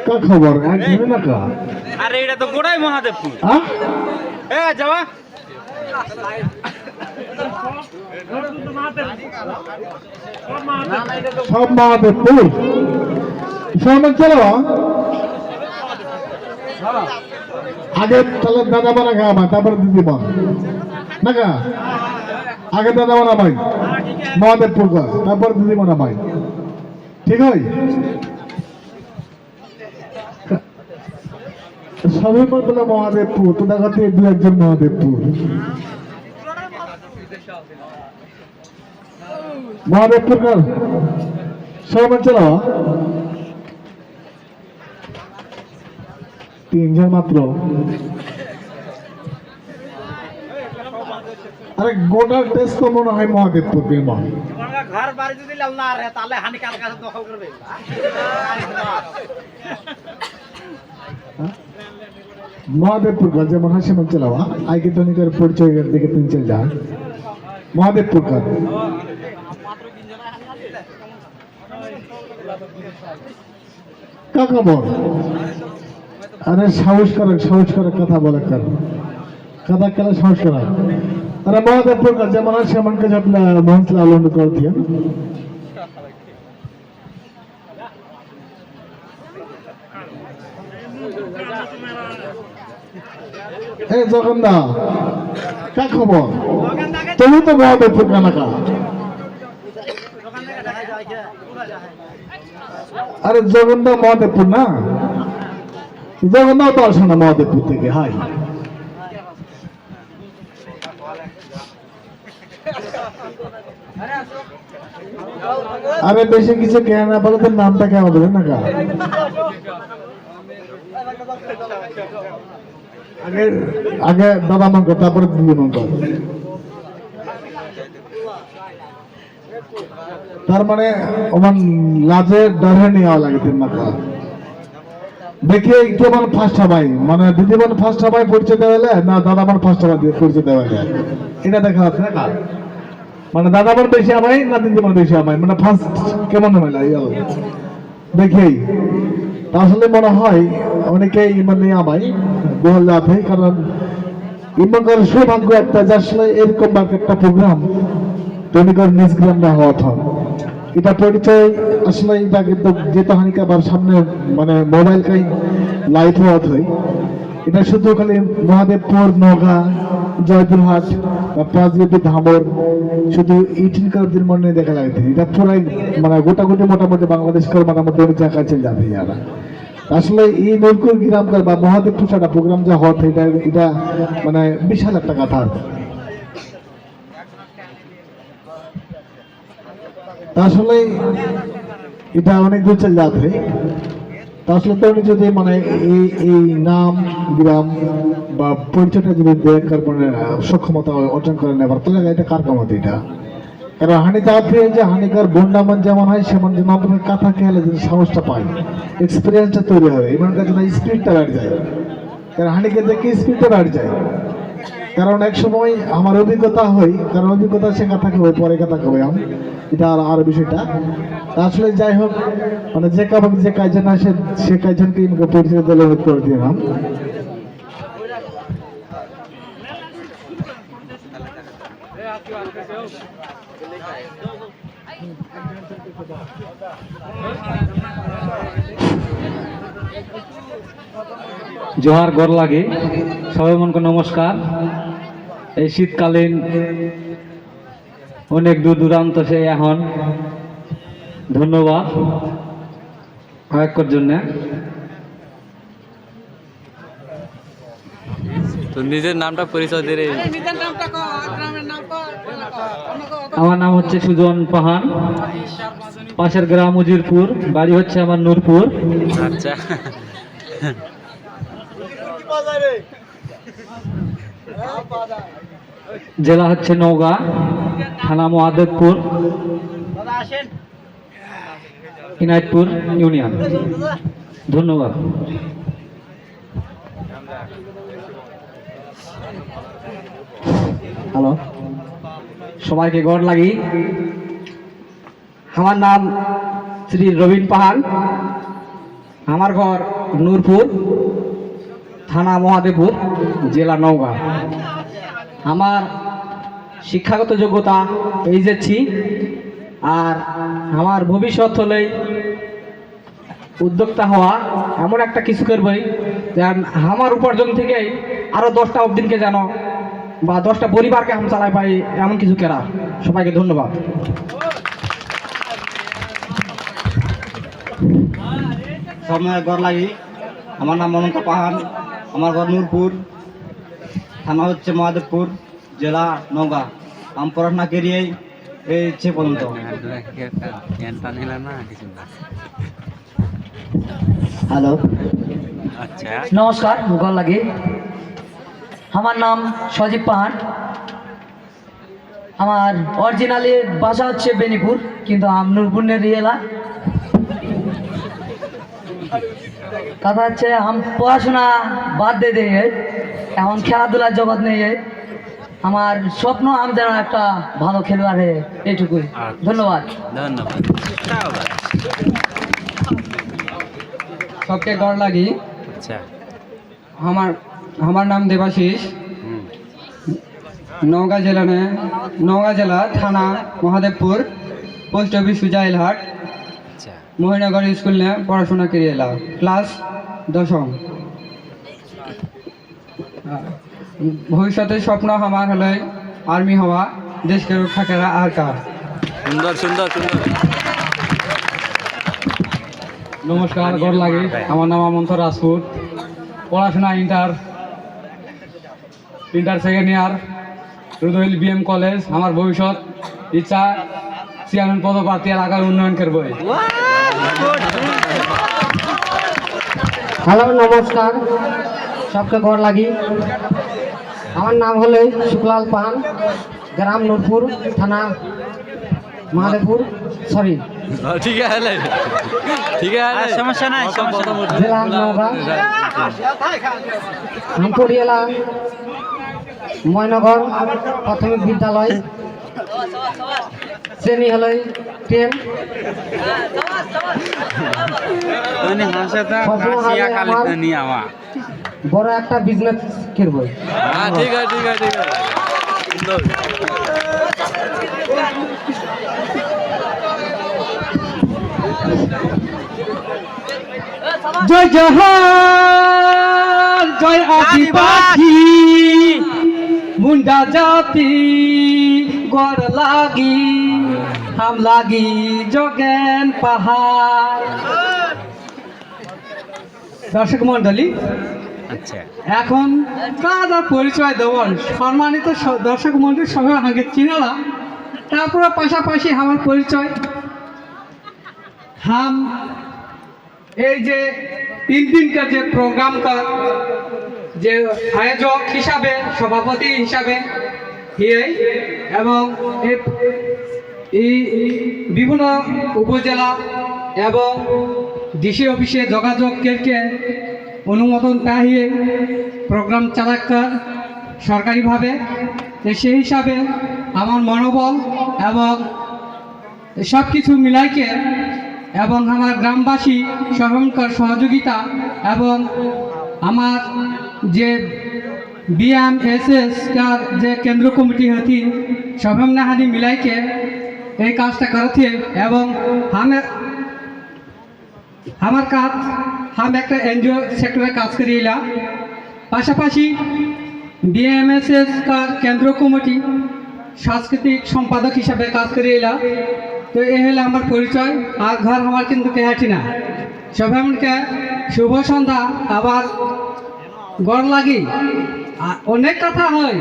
का खबर एक दिन ना का अरे এটা তো গোটাই মহাদেবপুর। हां এ যাওয়া সব মহাদেবপুর সমান চলো আগে তাহলে দাদা বানা গা আমার তারপরে দিদি মা না গা আগে দাদা বানা ভাই মহাদেবপুর গা তারপর দিদি বানা ভাই ঠিক হয় সবই বলে মহাদেবপুর তো দেখাতে দু একজন মহাদেবপুর মহাদেবপুর কার সবাই চলো তিনজন মাত্র আরে গোটা টেস্ট তো মনে হয় মহাদেবপুর বিমান ঘর বাড়ি যদি না রে তাহলে হানিকার কাছে দখল করবে মহাদেবপুর কার যেমন হয় সেমন চালাওয়া আগে তো নিজের পরিচয় দিকে তিন চল যা মহাদেবপুর কার কাকা বল আরে সাহস করে কথা বলে কার কথা কেন সাহস করা अरे महादेवपुर का जमाना शमन का जब मोहन लाल कर दिया जगन्ना क्या खबर তুমি তো महादेवपुर का ना का अरे जगन्ना महादेवपुर ना जगन्ना तो আসে না महादेवपुर থেকে হাই अरे बेशे किसी कहना बोले तो नाम तक क्या बोले ना का आगे आगे दादा मन करता पर दीदी मन कर तार माने ओमन लाजे डरे नहीं आवा लगे तीन का देखिए के मन फास्ट हवाई माने दीदी मन फास्ट हवाई परिचय देवाले ना दादा मन फास्ट हवाई परिचय देवाले इना देखा আছে না का মানে দাদা বার বেশি আমায় না দিদি বার বেশি আমায় মানে ফার্স্ট কেমন হলো দেখি আসলে মনে হয় অনেকে ইমান নিয়ে আমায় বলে আছে কারণ ইমানকার সৌভাগ্য একটা যে আসলে এরকম একটা প্রোগ্রাম তনিকর নিজ গ্রামে হওয়া হয় এটা পরিচয় আসলে এটা কিন্তু যেটা হানিকা বার সামনে মানে মোবাইল কাই লাইভ হওয়া হয় এটা শুধু খালি মহাদেবপুর নওগাঁ জয়পুরহাট বা পাঁচবিবি ধামর শুধু 18 কারদের মনে দেখা লাগে এটা পুরাই মানে গোটাগুটি মোটামুটি বাংলাদেশ কর মোটামুটি জায়গা চলে যাবে ইয়ারা আসলে এই নলকুর গ্রামকার বা মহাদেবপুর ছাড়া প্রোগ্রাম যা হত এটা এটা মানে বিশাল একটা কথা আসলে এটা অনেক দূর চলে যাবে আসলে তো যদি মানে এই নাম গ্রাম বা পরিচয়টা যদি দেখার মানে সক্ষমতা অর্জন করে নেবার তাহলে এটা কার কামাতে এটা কারণ হানি তাতে যে হানিকার বন্ডামান যেমন হয় সেমন যে মাধ্যমে কথা খেলে যদি সাহসটা পায় এক্সপিরিয়েন্সটা তৈরি হবে এমন কাছে না স্পিডটা বেড়ে যায় কারণ হানিকে দেখে স্পিডটা বেড়ে যায় কারণ এক সময় আমার অভিজ্ঞতা হয় কারণ অভিজ্ঞতা শেখা থাকে ওই পরে কথা কবে আমি এটা আর বিষয়টা আসলে যাই হোক মানে যে কারণ যে কাজে না সে কাজনকে পরিচয় দিলে করে দিলাম जोहार गौर लागे सबाई मन को नमस्कार এই শীতকালীন অনেক দূর দূরান্ত সে এখন ধন্যবাদ কয়েকর জন্য তো নিজের নামটা পরিচয় দিয়ে রে আমার নাম হচ্ছে সুজন পাহান পাশের গ্রাম উজিরপুর বাড়ি হচ্ছে আমার নূরপুর আচ্ছা জেলা হচ্ছে নওগাঁ থানা মহাদেবপুর ইনায়তপুর ইউনিয়ন ধন্যবাদ হ্যালো সবাইকে গড় লাগি আমার নাম শ্রী রবীন পাহাড় আমার ঘর নূরপুর থানা মহাদেবপুর জেলা নওগাঁ আমার শিক্ষাগত যোগ্যতা এইচএসসি। আর আমার ভবিষ্যৎ হলে উদ্যোক্তা হওয়া, এমন একটা কিছু করবই যেন আমার উপার্জন থেকে আরও 10টা অবদিনকে যেন বা 10টা পরিবারকে আমি চালাই পাই, এমন কিছু করা। সবাইকে ধন্যবাদ। সবসময় গড় লাগি। আমার নাম মমতা পাহান, আমার ঘর নূরপুর, থানা হচ্ছে মহাদেবপুর, জেলা নওগাঁ। আমি পড়াশোনা করিয়ে এই সে পর্যন্ত। হ্যালো, আচ্ছা, নমস্কার, গড় লাগি। আমার নাম সজীব পাহান। আমার অরিজিনালি বাসা হচ্ছে বেনিপুর, কিন্তু আমি নূরপুরের এলা। কথা হচ্ছে আমি পড়াশোনা বাদ দিয়ে এখন খেলাধুলার জগৎ নিয়ে আমার স্বপ্ন আমি যেন একটা ভালো খেলোয়াড় হয়ে, এইটুকুই। ধন্যবাদ। ধন্যবাদ। সবকে গড় লাগি। আচ্ছা, আমার নাম দেবাশিস। নওগাঁ জেলা, থানা মহাদেবপুর, পোস্ট অফিস সুজাইলহাট, আচ্ছা, মহিনগর স্কুল নিয়ে পড়াশোনা করে এলাম, ক্লাস 10ম। ভবিষ্যতের স্বপ্ন আমার হলে আর্মি হওয়া, দেশকে রক্ষা করা। আর কার? সুন্দর সুন্দর সুন্দর। নমস্কার, গড় লাগে। আমার নাম আমন্ত রাজপুত। পড়াশোনা ইন্টার সেকেন্ড ইয়ার, রুদহিল বিএম কলেজ। আমার ভবিষ্যৎ ইচ্ছা চেয়ারম্যান পদপ্রার্থী, এলাকার উন্নয়ন করবো। হ্যালো, নমস্কার, সবকে গড় লাগি। আমার নাম হলো শুক্লাল পান, গ্রাম নূরপুর, থানা মহাদেবপুর, সরি ঠিক আছে, ঠিক আছে, সমস্যা নাই, জেলা নওগাঁ। রামপুর জেলা ময়নগর প্রাথমিক বিদ্যালয়, শ্রেণী হলো 10। বড় একটা বিজনেস করবো। ঠিক আছে, ঠিক আছে, ঠিক আছে। জয় জহার, জয় আদিবাসী, মুন্ডা জাতি গড় লাগি, হাম লাগি যোগেন পাহাড়। দর্শক মন্ডলী, আচ্ছা, এখন কাদা পরিচয় দেওয়ার সম্মানিত দর্শক মন্ডলী সবাই আগে চিনালা, তারপরে পাশাপাশি আমার পরিচয়। হাম এই যে 3 দিনকার যে প্রোগ্রামটা, যে আয়োজক হিসাবে, সভাপতি হিসাবে এবং এই বিভিন্ন উপজেলা এবং ডিসি অফিসে যোগাযোগকে অনুমোদন পাইয়ে প্রোগ্রাম চালাকার সরকারিভাবে, সেই হিসাবে আমার মনোবল এবং সব কিছু মিলাইকে এবং আমার গ্রামবাসী সহংকার সহযোগিতা এবং আমার যে BMSS কার যে কেন্দ্র কমিটি হতি সবম নাহানি মিলাইকে এই কাজটা করতে এবং আমার কাজ हम একটা এনজিও সেক্টরে কাজ করিলা, পাশাপাশি BMSS কার কেন্দ্র কমিটি সাংস্কৃতিক সম্পাদক হিসাবে কাজ করিলা। তো এই হলো আমার পরিচয়। আর ঘর আমার কিন্তু কেহাটি না। সবাইকে শুভ সন্ধ্যা। আবার গড় লাগি অনেক কথা হয়,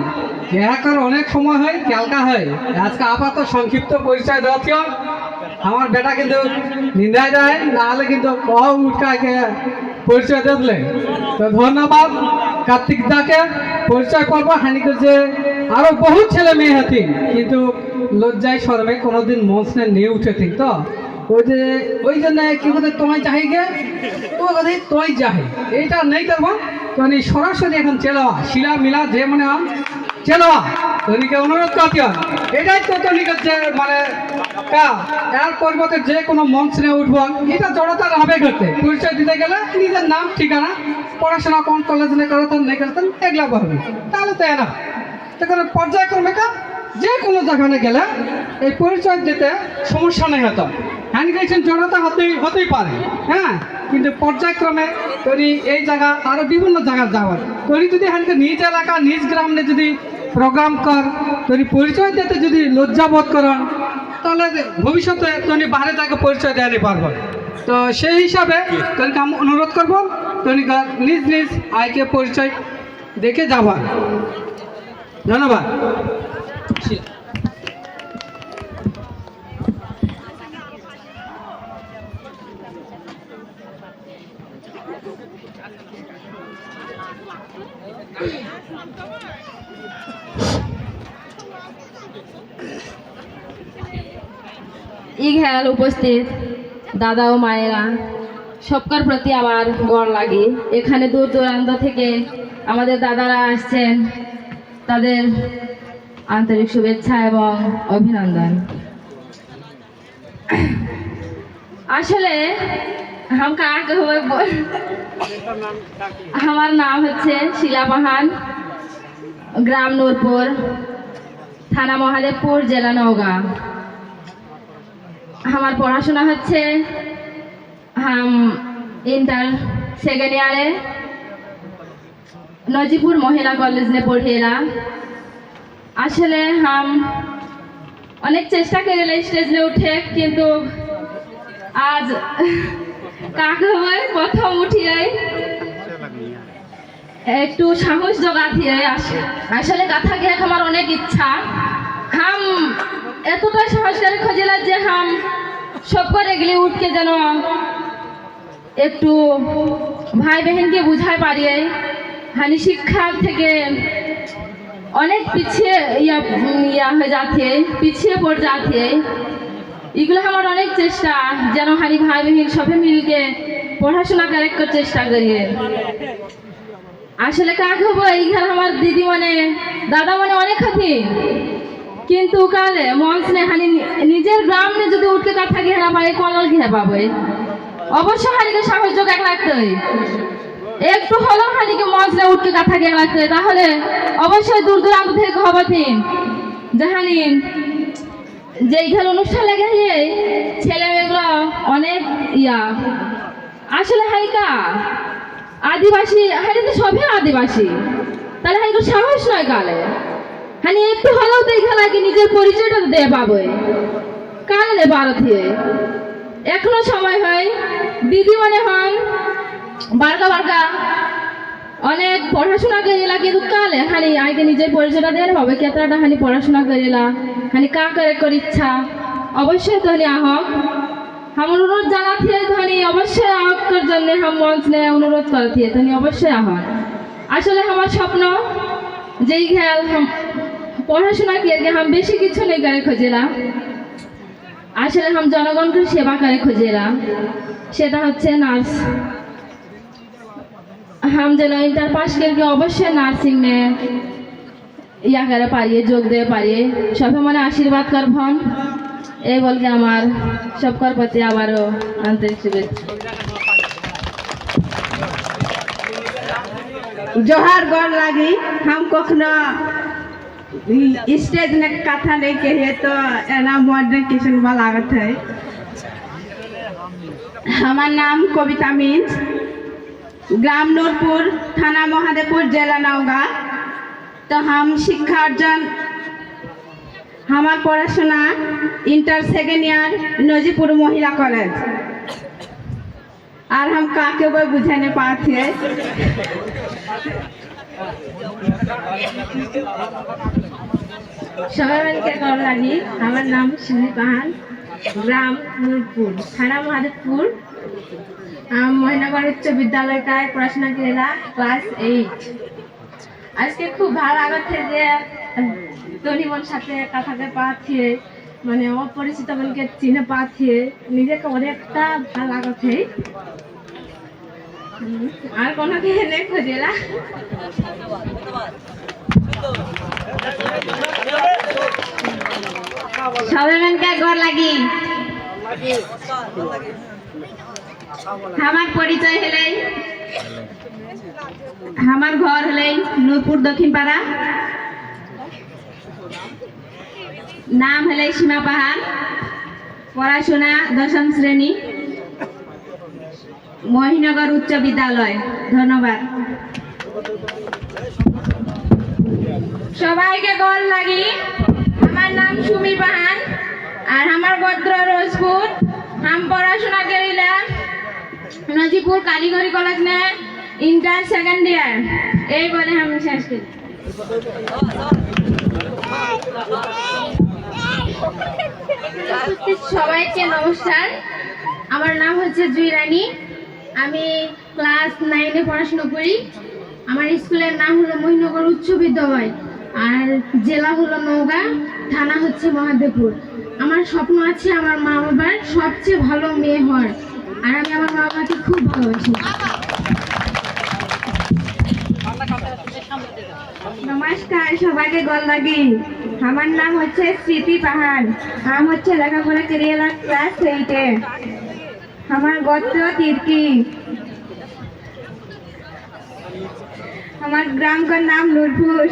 একার অনেক সময় হয়, ক্যালকা হয়। আজকে আপাতত সংক্ষিপ্ত পরিচয় দেওয়া। আমার বেটা কিন্তু নিন্দায় যায়, নাহলে কিন্তু উঠকাকে পরিচয় দিলে। তো ধন্যবাদ কার্তিক দাকে। পরিচয় করবো হানিকে যে আরো বহুত ছেলে মেয়ে হতি, কিন্তু লজ্জায় শরমে কোনোদিন মঞ্চ নিয়ে উঠে ঠিক। তো ওই জন্য কি বলতে তোমায় চাই গে, তোমার কথা তোই যাই, এইটা নেই করবো। তো সরাসরি এখন চেলাওয়া শিলা মিলা যে মানে চেলাওয়া তনিকে অনুরোধ করতে হয়। এটাই তো তনিকে যে মানে এর পরিবর্তে যে কোনো মঞ্চ নিয়ে উঠবো, এটা জড়তার হবে করতে। পরিচয় দিতে গেলে নিজের নাম, ঠিকানা, পড়াশোনা কোন কলেজ নিয়ে করতেন নেই করতেন এগুলা বলবে, তাহলে তো না। তখন পর্যায়ক্রমে যে কোনো জায়গায় গেলে এই পরিচয় দিতে সমস্যা নেই হতো। হ্যান্ডিক্যাপের জড়তা হতেই পারে, হ্যাঁ, কিন্তু পর্যায়ক্রমে তৈরি এই জায়গা আরও বিভিন্ন জায়গায় যাওয়ার তৈরি যদি হ্যান্ডকে নিজ এলাকা নিজ গ্রামে যদি প্রোগ্রাম কর তৈরি পরিচয় দিতে যদি লজ্জাবোধ করেন তাহলে ভবিষ্যতে তৈরি বাইরে জায়গায় পরিচয় দেওয়াতে পারবেন। তো সেই হিসাবে তৈরিকে আমি অনুরোধ করবো তৈরিকা নিজ নিজ আয়কে পরিচয় দেখে যাবার। ধন্যবাদ। ইঘেল উপস্থিত দাদা ও মায়েরা সবকার প্রতি আমার গড় লাগে। এখানে দূর দূরান্ত থেকে আমাদের দাদারা আসছেন, তাদের আন্তরিক শুভেচ্ছা এবং অভিনন্দন। আসলে আমার নাম হচ্ছে শিলা পাহান, গ্রাম নূরপুর, থানা মহাদেবপুর, জেলা নওগাঁ। আমার পড়াশোনা হচ্ছে इंटर सेकेंड ईयर नजीपुर महिला कॉलेज में पढ़ेला। आसले हम अनेक चेष्टा करे स्टेज में उठे किंतु आज काकबार प्रथम उठिए एक साहस जगाते आसले कथा के हमार अनेक इच्छा हम एतटा साहस करे खोजिला जे हम सब करे गले उठ के जेन एकटू भाई बहन के बुझाई पारिए हानि शिक्षा থেকে অনেক পিছিয়ে হয়ে যাচ্ছে, পিছিয়ে পড়ে যাচ্ছে। এগুলো আমার অনেক চেষ্টা যেন হানি ভাই বহন সবে মিলকে পড়াশোনা করার চেষ্টা করি। আসলে কাকে হবো এইখানে আমার দিদি মানে দাদা মানে অনেক খাতি কিন্তু কালে মঞ্চ নে হানি নিজের গ্রাম নে যদি উঠতে কথা গিয়ে না পারে কলল গিয়ে পাবে অবশ্য হানিকে সাহস জোগাড় রাখতে হয়। একটু হলেও হানিকে মঞ্চ নে উঠতে কথা গিয়ে রাখতে হয়, তাহলে অবশ্যই দূর দূরান্ত থেকে হবাতিন জাহানি যে এইখানে অনুষ্ঠান লেগে ছেলে মেয়েগুলো অনেক আসলে হানিকা আদিবাসী হানি তো সবই আদিবাসী, তাহলে হানিকে সাহস নয় কালে হানি একটু হলেও তো এখানে কি নিজের পরিচয়টা দিয়ে পাবে কালে ভারতীয় এখনো সময় হয়। দিদি মনে হন বারকা বারকা অনেক পড়াশোনা করিলা কিন্তু কালে হানি আগে নিজের পরিচয়টা দিয়ে পাবে কেতটা হানি পড়াশোনা করিলা হানি কা করে ইচ্ছা অবশ্যই তো আহক हम अनुरोध जाना थे धनी अवश्य आकर जन्ने हम मंच ने अनुरोध करती है धनी अवश्य आहन आसले हमार स्वप्न जे खेल हम पढ़ाशोना किए हम बेशी किछु नहीं करे खोजेला आसले हम जनगण के सेवा करे खोजेला सेटा होच्छे नार्स। हम जेन इंटर पास करके अवश्य नार्सिंग में करे पारिए जोग दे पारिए सबै मने आशीर्वाद करभन এই বলকে আমার সবকার প্রতি আবারও আন্তরিক শুভেচ্ছা। जोहार गोर लगी हम कखनो स्टेज ने कथा नहीं कहिए तो एना मॉडर्न किशन वाला लागत है। हमार नाम कविता मीन्स, ग्राम नूरपुर, थाना महादेवपुर, जिला नौगाँ। तो हम शिक्षा अर्जन हमार पढ़ाशोना इंटर सेकेंड ईयर नजीपुर महिला कॉलेज और हम काके कोई बुझे नहीं पाते हैं। सबाई मिलके कर लगी हमार नाम शिली पाहान, ग्राम नूरपुर, थाना महादेवपुर। हम महिनागढ़ उच्च विद्यालय का पढ़ाशोना करेला क्लास 8। आज के खूब भालो लागत है जे तनिमन साथे कथाके पाथिए माने अपरिचित मनके चिने पाथिए निजेके अनेकटा भालो लागत है और कोनो के नहीं खोजेला। सबै मनके गोर लगी हमार परिचय हलै हमार घर हलै नूरपुर दक्षिण पाड़ा। নাম হলে সীমা পাহাড়, পড়াশোনা 10ম শ্রেণী, মহিনগর উচ্চ বিদ্যালয়। ধন্যবাদ। সবাইকে গল লাগি। আমার নাম সুমি পাহান আর আমার গোত্র রোজপুর। हम পড়াশোনা করিলা নজিপুর কারিগরি কলেজ में इंटर सेकंड ईयर। এই বলে আমি শেষ করি। সবাইকে নমস্কার। আমার নাম হচ্ছে জুই রানী। আমি ক্লাস 9-এ পড়াশোনা করি। আমার স্কুলের নাম হলো মহিনগর উচ্চ বিদ্যালয় আর জেলা হলো নওগাঁ, থানা হচ্ছে মহাদেবপুর। আমার স্বপ্ন আছে আমার মা বাবার সবচেয়ে ভালো মেয়ে হওয়ার, আর আমি আমার মা বাবাকে খুব ভালোবাসি। নমস্কার, সবাইকে গল লাগি। আমার নাম হচ্ছে স্মৃতি পাহাড়। আমি হচ্ছে লেখাপড়া করিয়েলা ক্লাস 8-এ। আমার গোত্র তির্কি। আমার গ্রাম का नाम नूरपुर,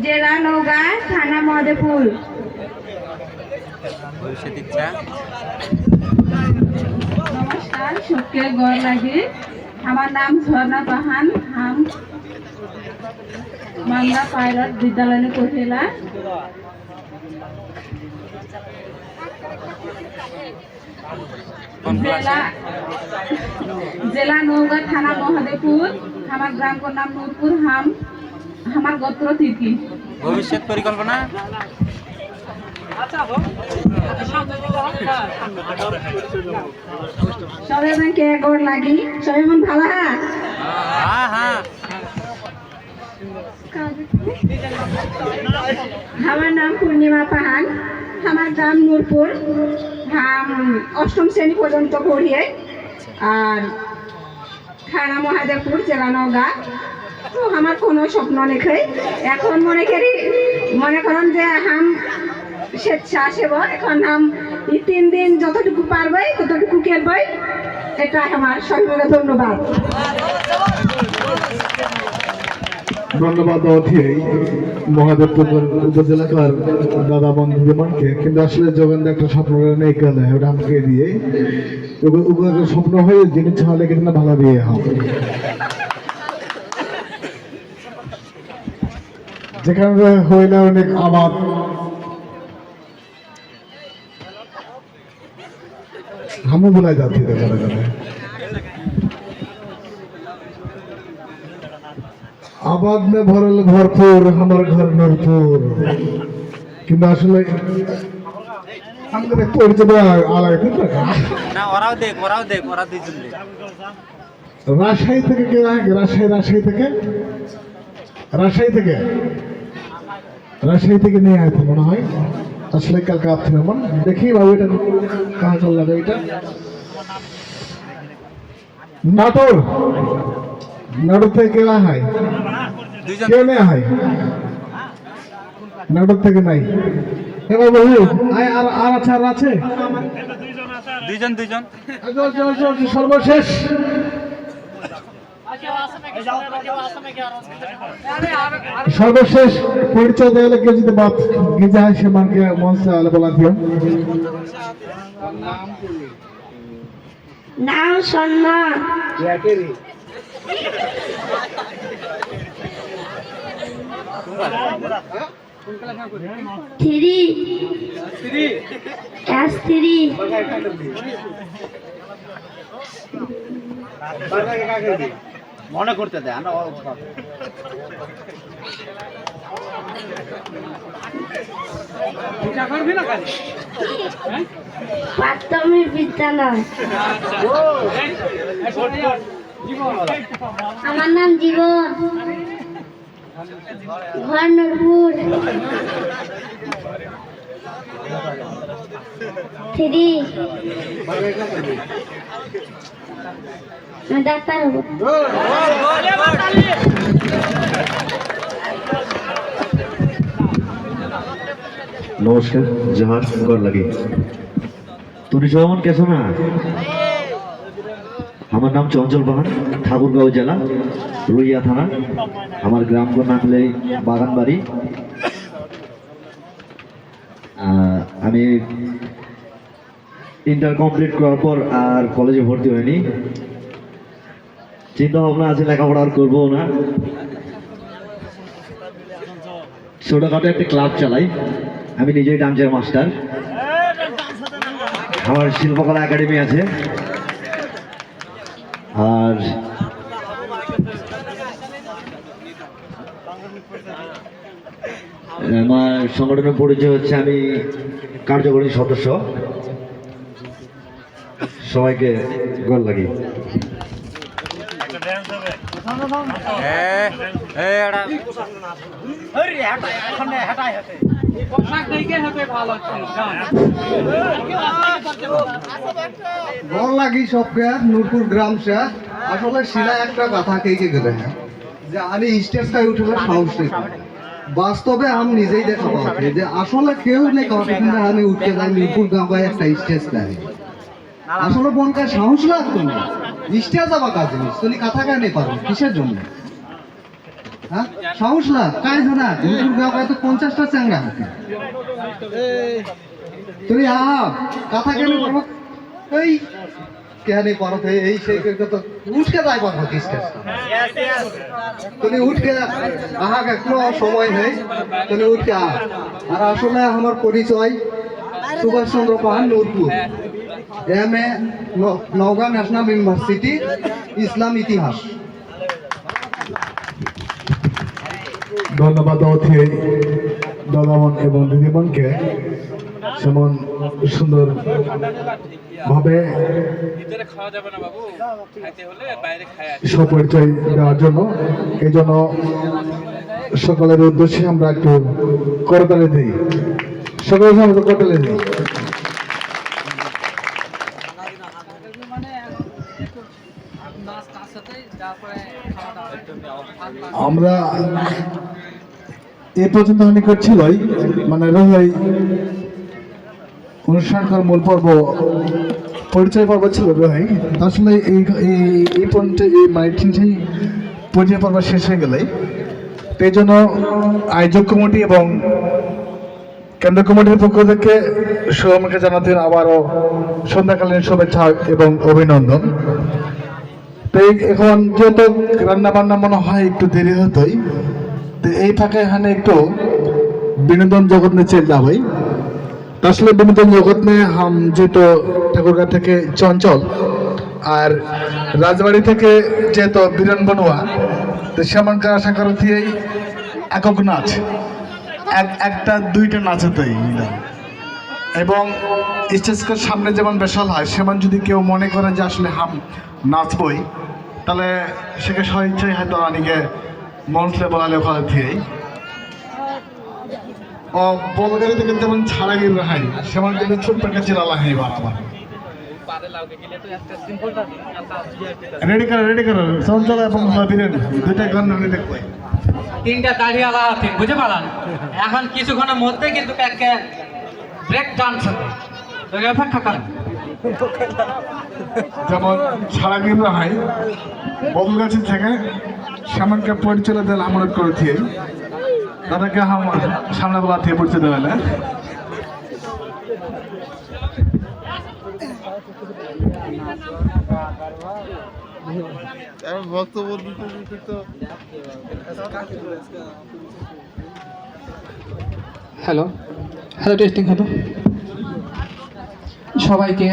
জেলা নওগাঁ, থানা মহাদেবপুর। নমস্কার, सबके गोर लगे। আমার নাম ঝর্ণা পাহান। हम मांगा पायलट विद्यालय में पढ़ेला। जिला नौगा, थाना महादेवपुर। हमार ग्राम का नाम नूरपुर। हम हमार गोत्र तिर्की। ভবিষ্যৎ পরিকল্পনা সবাই কে গোর লাগি। সবাই মন ভালো। হ্যাঁ হ্যাঁ আমার নাম পূর্ণিমা পাহান। আমার গ্রাম নূরপুর। हम 8ম শ্রেণী পর্যন্ত পড়ি আর থানা মহাদেবপুর, জেলা নওগাঁ। তো আমার কোনো স্বপ্ন নেই। এখন মনে করেন যে हम স্বেচ্ছাসেবক। এখন हम 3 দিন যতটুকু পারবে ততটুকু খেলবে। এটা আমার সবাইকে ধন্যবাদ। ধন্যবাদ অধিক মহাদেবপুর উপজেলাকার দাদা বন্ধুদেরকে। কিন্তু আসলে যোগেন্দ্র একটা স্বপ্ন নেই কেন ওটা আমাকে দিয়ে ওগুলো স্বপ্ন হয়ে জিনিস হলে কিন্তু ভালো বিয়ে হবে। যেখানে হইলে অনেক আবাদ হামু বলাই যাচ্ছি आबाद में भरल भरपूर हमार घर नूरपुर। কিন্তু আসলে আমাদের পরিচয় আলাদা কিন্তু না ওরাও দেখ ওরা দুইজন দেখ। রাজশাহী থেকে কে আগে? রাজশাহী থেকে নিয়ে আসতে মনে হয়। আসলে কালকে আপনি মন দেখি বাবু এটা কাহা চল লাগে। এটা নাটোর থেকে কেউ হয়? কেউ নেই হয় নাটোর থেকে নাই। এবার বহু আর আছে দুইজন সর্বশেষ পরিচয় দেওয়া কেউ যদি বাদ গিয়ে হয় সে মানকে মঞ্চে বলা দিও। নাম সন্না। থ্রি মনে করতে দেয় না। প্রাথমিক বিদ্যালয়। আমার নাম জীবন, ঘর নূরপুর। 3 ডাক্তার হবো। নমস্কার, জোহার, গর লাগে। তুমি সমান কেছো না? আমার নাম চঞ্চল পাহাড়, ঠাকুরগাঁও জেলা। রুইয়া থানা। আমার গ্রাম নাম হলে বাগানবাড়ি। আমি ইন্টার কমপ্লিট করার পর আর কলেজে ভর্তি হয়নি। চিন্তা ভাবনা আছে লেখাপড়া আর করবো না। ছোটখাটো একটা ক্লাব চালাই। আমি নিজেই ডান্সের মাস্টার। আমার শিল্পকলা একাডেমি আছে। আর আমার সংগঠনের পরিচয় হচ্ছে আমি কার্যকরী সদস্য। সবাইকে গল লাগি। গল লাগি সবকে নূরপুর গ্রাম से আসলে শিলা একটা কথা কে গেলে যে আমি স্টেজটায় উঠলে সাহস নেই। বাস্তবে আমি নিজেই দেখা পাচ্ছি যে আসলে কেউ নেই কথা আমি উঠতে যাই নূরপুর গ্রামে একটা স্টেজ নাই। আসলে বনকা সাহস লাগতো না স্টেজ যাবা কাজ জিনিস তুমি কথা কেন পারো কিসের জন্য? হ্যাঁ সাহস লাগ কাজ না নূরপুর গ্রামে তো 50টা চ্যাংড়া আছে তুমি কথা কেন পারো এই কেন পারো এই সেই তো উঠকে যাই পারো স্টেজ তুমি উঠকে কোনো সময় নেই তুমি উঠকে আর আসলে আমার পরিচয় Subhashchandra Pahan Nurpur MA Naogaon national university ইসলাম ইতিহাস। ধন্যবাদ অথি দাদামন এবং দিদিমনকে সেমন সুন্দর ভাবে সুপরিচয় দেওয়ার জন্য। এই জন্য সকলের উদ্দেশ্যে আমরা একটু করতালি দিই। সকলের সামনে করতালি দিই। আমরা এ পর্যন্ত অনেক করছিলই মানে রোহাই অনুষ্ঠানকার মূল পর্ব পরিচয় পর্ব ছিল রোহাই। আসলে এই পর্যন্ত এই মাইটিনটাই পরিচয় পর্ব শেষ হয়ে গেলে এই জন্য আয়োজক কমিটি এবং কেন্দ্র কমিটির পক্ষ থেকে সবাইকে জানাতে আবারও সন্ধ্যাকালীন শুভেচ্ছা এবং অভিনন্দন। তো এখন যেহেতু রান্না বান্না মনে হয় একটু দেরি হতোই, তো এই ফাঁকে এখানে একটু বিনোদন জগৎ নিয়ে চলে যাবই। আসলে বিনোদন জগৎ নিয়ে হাম যেহেতু ঠাকুরগাঁ থেকে চঞ্চল আর রাজবাড়ি থেকে যেহেতু বীরেন বনুয়া, তো সেমনকার আশা করছি একক নাচ একটা দুইটা নাচ হতোই এবং স্টেজের সামনে যেমন বেশাল হয় সেমন যদি কেউ মনে করে যে আসলে হাম নাচবই তাহলে সেকে স্বইচ্ছাই হয়তো অনেকে মঞ্চে বলালে ভালো দিয়ে ও বলগাড়ি থেকে যেমন ছাড়া গিয়ে রাখাই সেমন কিন্তু ছোট্ট কাছে লালাই বারবার রেডি করো চঞ্চল এবং বীরেন দুইটা গান আমি দেখবো। তিনটা দাঁড়িয়ালা আছে বুঝে পালান। এখন কিছুক্ষণের মধ্যে কিন্তু একটা ব্রেক ডান্স হবে, অপেক্ষা করেন। যেমন ছাড়া গিয়ে রাখাই বদলগাছি থেকে সেমনকে পরিচয় দেন আমরা করেছি তাদেরকে সামনে বেলা থেকে পরিচয় দেওয়া হলে বক্তব্য হ্যালো টেস্টিং হ্যালো সবাইকে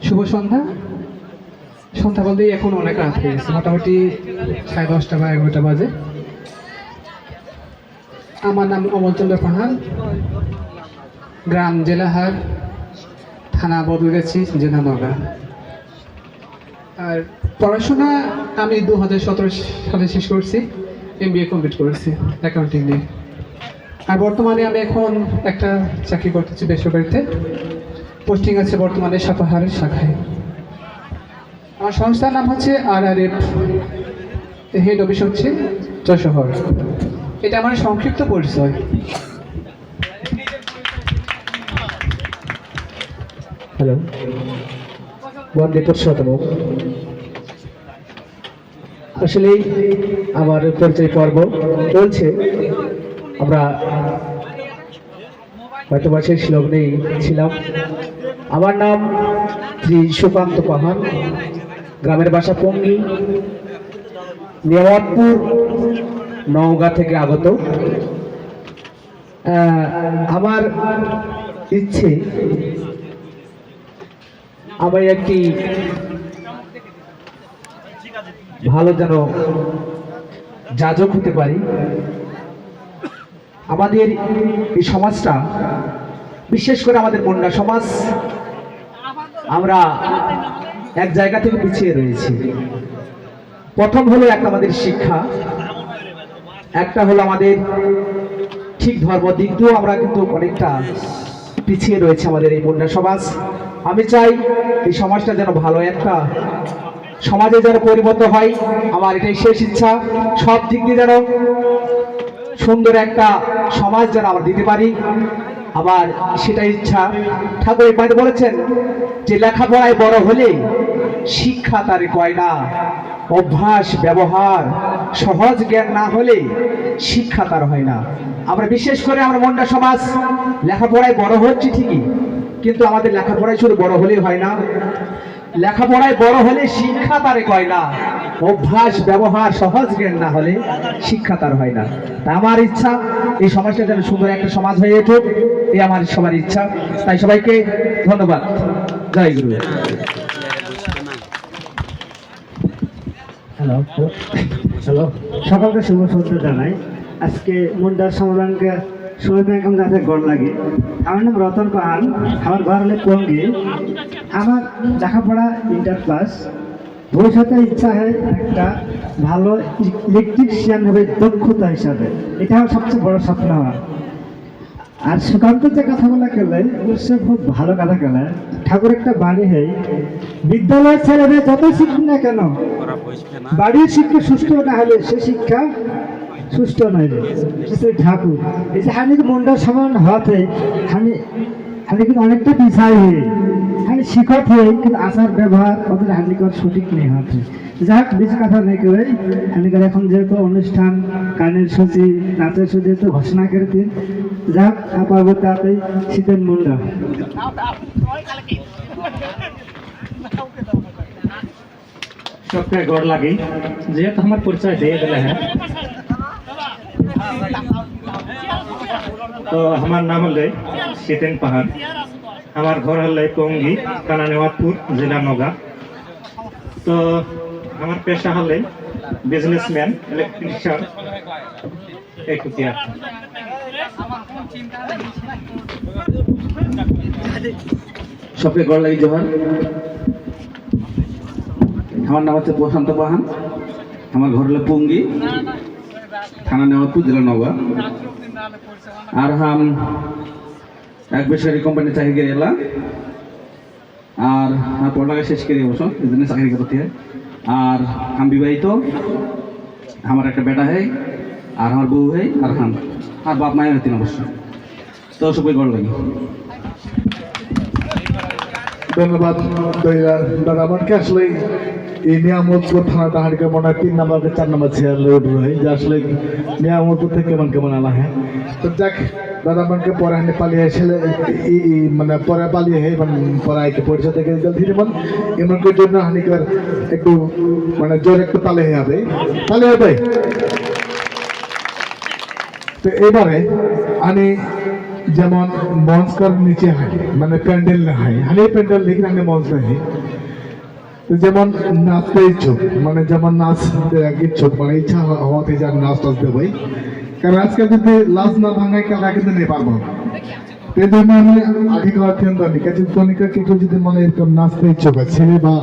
শুভ সন্ধ্যা। সন্ধ্যা বলতেই এখন অনেক রাত হয়ে গেছে, মোটামুটি 10:30 বা 11টা বাজে। আমার নাম অমলচন্দ্র পাহান, গ্রাম জেলাহাট, থানা বদলগাছি, জেলা নওগাঁ। আর পড়াশোনা আমি 2017 সালে শেষ করছি, MBA কমপ্লিট করেছি অ্যাকাউন্টিং নিয়ে। আর বর্তমানে আমি এখন একটা চাকরি করতেছি বেসরকারিতে, পোস্টিং আছে বর্তমানে সাপাহারের শাখায়। আমার সংস্থার নাম হচ্ছে RRF, হেড অফিস হচ্ছে যশোহর। এটা আমার সংক্ষিপ্ত পরিচয়। হ্যালো বন্দে পুরুষোত্তম। আসলেই আমার পরিচয় পর্ব চলছে। আমরা হয়তো বা সেই লগ্নেই ছিলাম। আমার নাম শ্রী সুকান্ত পাহাড়, গ্রামের বাসা পঙ্গি, নেওয়াতপুর নওগাঁ থেকে আগত। আমার ইচ্ছে আমি একটি ভালো যেন যাজক হতে পারি। আমাদের এই সমাজটা, বিশেষ করে আমাদের মুন্ডা সমাজ, আমরা এক জায়গা থেকে পিছিয়ে রয়েছি। প্রথম হলো একটা আমাদের শিক্ষা, একটা হলো আমাদের ঠিক ধর্ম দিক দিয়েও আমরা কিন্তু অনেকটা পিছিয়ে রয়েছে আমাদের এই মুন্ডা সমাজ। আমি চাই এই সমাজটা যেন ভালো একটা সমাজে যেন পরিণত হয়, আমার এটাই শেষ ইচ্ছা। সব দিক দিয়ে যেন সুন্দর একটা সমাজ যেন আমরা দিতে পারি, আবার সেটাই ইচ্ছা। ঠাকুর এই পয়েন্টে বলেছেন যে লেখাপড়ায় বড় হলে শিক্ষা তারে কয় না, অভ্যাস ব্যবহার সহজ জ্ঞান না হলে শিক্ষা তার হয় না। আমরা বিশেষ করে আমরা মুন্ডা সমাজ লেখাপড়ায় বড় হচ্ছি ঠিকই, কিন্তু আমাদের লেখাপড়ায় শুধু বড় হলেই হয় না, লেখাপড়ায় বড় হলে শিক্ষা তারে কয় না, অভ্যাস ব্যবহার সহজ জ্ঞান না হলে শিক্ষা তার হয় না। তা আমার ইচ্ছা এই সমাজটা যেন সুন্দর একটা সমাজ হয়ে উঠুক, এই আমার সবার ইচ্ছা। তাই সবাইকে ধন্যবাদ। জয় গুরু। হ্যালো হ্যালো সকলকে শুভ সন্ধ্যা জানাই। আজকে মুন্ডার সমবাঙ্গে শহীদ ব্যাংক গাছে গড় লাগে। আমার নাম রতন পাহান, আমার ঘর হলে পঙ্গি। আমার লেখাপড়া ইন্টার ক্লাস, ভবিষ্যতে ইচ্ছা হয় একটা ভালো ইলেকট্রিশিয়ান হবে দক্ষতা হিসাবে, এটা আমার সবচেয়ে বড় স্বপ্ন আমার। আর সুকান্ত যে কথা বলা গেলে সে খুব ভালো কথা গেলে, ঠাকুর একটা বাণী হয়, বিদ্যালয়ের ছেলেদের যতই শিখুন না কেন, বাড়ির শিক্ষা সুষ্ঠু না হলে সে শিক্ষা সুষ্ঠ নয়। ঠাকুর এই যে হানি মুন্ডার সমান হওয়াতে হানি কিন্তু অনেকটা পিছাই হয়ে হানি শিক্ষক হয়ে, কিন্তু আচার ব্যবহার ওদের হানিকর সঠিক নেই হতে। যাক বেশি কথা নেই করে হানিকর এখন যেহেতু অনুষ্ঠান, গানের সূচি, নাচের সূচি তো ঘোষণা করে দিন। যাক পরবর্তীতেই শীতের মুন্ডা সবকে গড় লাগে, যেহেতু আমার পরিচয় দিয়ে দিলে। হ্যাঁ, তো আমার নাম হলে শীতেন পাহাড়, আমার ঘর হলে পঙ্গি, থানা নেওয়াতপুর, জেলা নওগাঁ। তো আমার পেশা হলে বিজনেসম্যান, ইলেকট্রিশিয়ান, একুটিয়া। সবকে গড় লাগি জোহার। আমার নাম হচ্ছে প্রশান্ত পাহান, আমার ঘর হলো পঙ্গি, থানা নেওয়াতপুর, জেলা নওগাঁ। আর হাম এক বেসরকারি কোম্পানি চাকরি করে এলাম, আর পড়ালেখা শেষ করে অবশ্য এই জন্য চাকরি করতে হয়। আর আমি বিবাহিত, আমার একটা বেটা হয়, আর আমার বউ হয়, আর বাপ মায়ের হতেন অবশ্য। তো সবাই গড় লাগে। ধন্যবাদ দাদা। আমাকে আসলে এই নিয়ামতপুর থানা তাহারিকে মনে হয় 3 নম্বর 4 নম্বর চেয়ার লোড রয়ে যে আসলে নিয়ামতপুর থেকে কেমন আলা। হ্যাঁ, তো যাক দাদা আমাকে পরে হানি পালিয়ে ছেলে মানে পরে পালিয়ে হে পরে আইকে পরিচয় থেকে ধীরে মন এমনকের জন্য হানিকার একটু মানে জোর একটু তালে হবে, তালে হবে। তো এবারে আমি যেমন মঞ্চকার নিচে হয় মানে প্যান্ডেল না হয়, হানি প্যান্ডেল দেখি আমি মঞ্চ হয়। যেমন নাচতে ইচ্ছুক, মানে যেমন নাচ ইচ্ছুক, মানে ইচ্ছা হওয়াতে যার নাচ টাচ দেবই। কারণ আজকে যদি লাজ না ভাঙায় কেন কিন্তু নিয়ে পারবো, এই জন্য আমি আগে কথা কিছু যদি মনে এরকম নাচতে ইচ্ছুক আছে বা